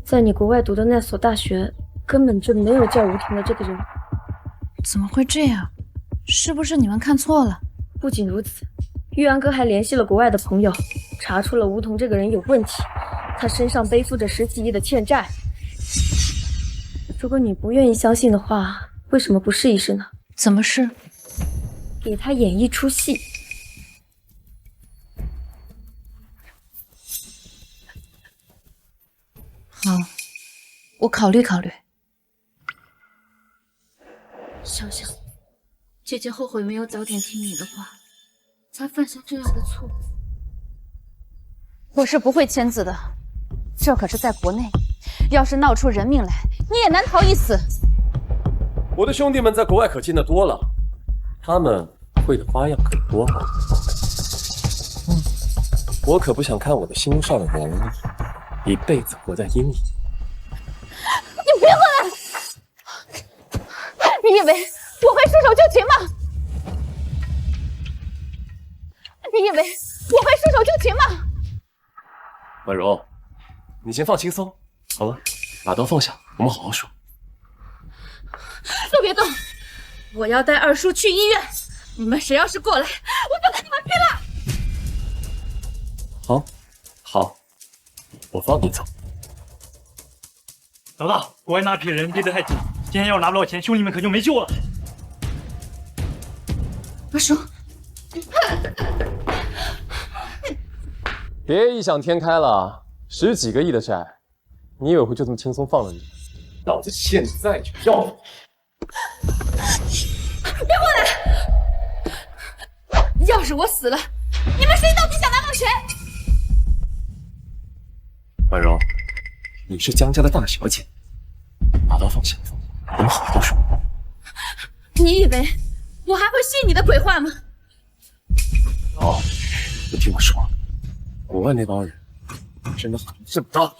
在你国外读的那所大学根本就没有叫梧桐的这个人。怎么会这样？是不是你们看错了？不仅如此，玉安哥还联系了国外的朋友，查出了梧桐这个人有问题，他身上背负着10几亿的欠债。如果你不愿意相信的话，为什么不试一试呢？怎么试？给他演一出戏。好，我考虑考虑。小小，姐姐后悔没有早点听你的话，才犯下这样的错误。我是不会签字的，这可是在国内，要是闹出人命来，你也难逃一死。我的兄弟们在国外可见得多了，他们会的花样可多。我可不想看我的心上人一辈子活在阴影。你别过来！你以为我会束手就擒吗？你以为我会束手就擒吗？婉柔，你先放轻松，好了，把刀放下，我们好好说。都别动！我要带二叔去医院，你们谁要是过来，我就跟你们拼了！好，好，我放你走。老大，国外那批人逼得太紧，今天要是拿不到钱，兄弟们可就没救了。二叔，别异想天开了，10几个亿的债，你以为会就这么轻松放了你？老子现在就要你！别过来！要是我死了，你们谁到底想拿到钱？你是江家的大小姐，把刀放下，我们好好说。你以为我还会信你的鬼话吗？哦，你听我说，国外那帮人真的很这么大。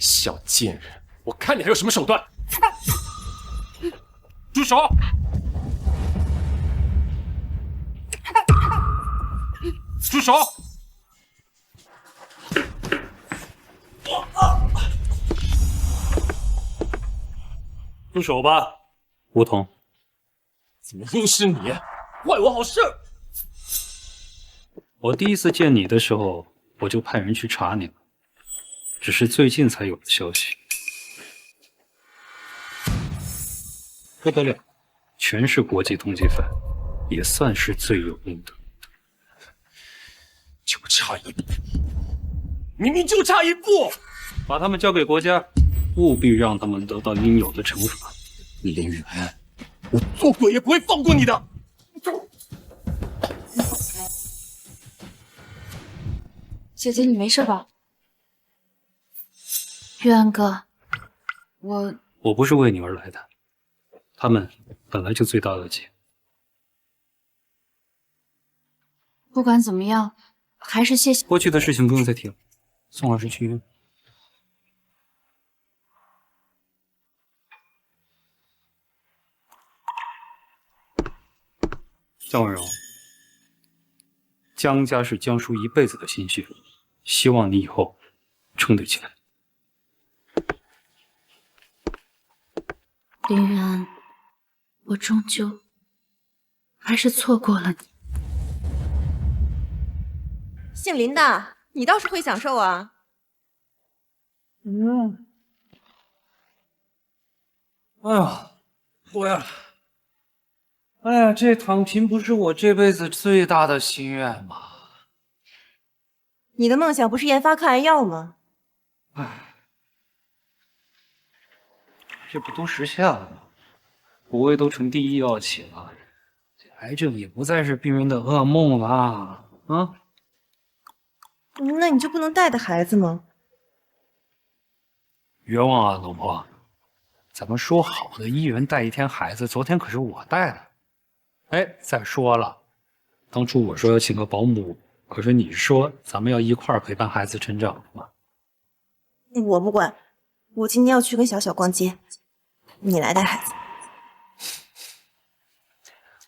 小贱人，我看你还有什么手段！住手！住手！住手吧，梧桐。怎么又是你？坏我好事！我第一次见你的时候，我就派人去查你了，只是最近才有的消息。不得了，全是国际通缉犯，也算是罪有应得。就差一步，明明就差一步！把他们交给国家，务必让他们得到应有的惩罚。林远，我做鬼也不会放过你的！姐姐，你没事吧？玉安哥，我不是为你而来的，他们本来就罪大恶极。不管怎么样，还是谢谢。过去的事情不用再提了，宋老师去医院。江婉柔，江家是江叔一辈子的心血，希望你以后撑得起来。林渊，我终究还是错过了你。姓林的，你倒是会享受啊！哎呀，我呀，哎呀，这躺平不是我这辈子最大的心愿吗？你的梦想不是研发抗癌药吗？哎，这不都实现了吗？国卫都成第一药企了，这癌症也不再是病人的噩梦了啊！那你就不能带孩子吗？冤枉啊，老婆！咱们说好的一人带1天孩子，昨天可是我带的。哎，再说了，当初我说要请个保姆，可是你说咱们要一块儿陪伴孩子成长嘛？我不管，我今天要去跟小小逛街，你来带孩子。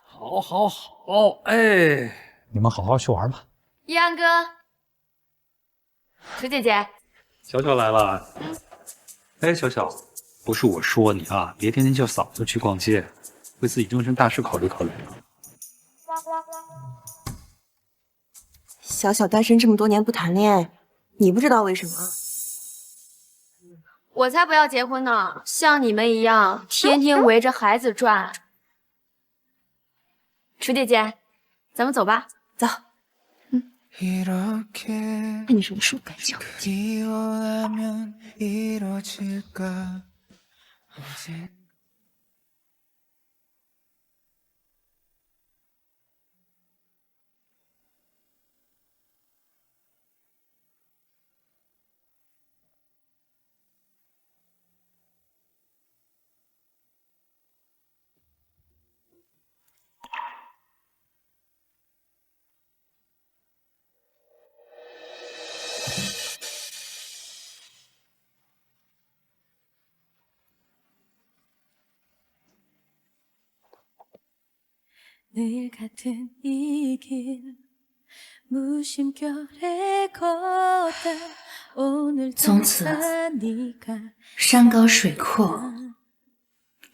好，好，好，哎，你们好好去玩吧。一安哥，楚姐姐，小小来了。哎，小小，不是我说你啊，别天天叫嫂子去逛街，为自己终身大事考虑考虑。小小单身这么多年不谈恋爱，你不知道为什么？我才不要结婚呢！像你们一样，天天围着孩子转。楚姐姐，咱们走吧。走。看你什么时候敢讲？ 늘 같은 이 길 무심결에 걷다 오늘 从此山高水阔，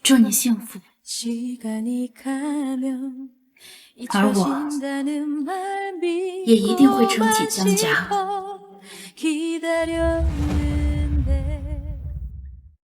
祝你幸福。 시간이 가면 而我也一定会撑起江家。 기다려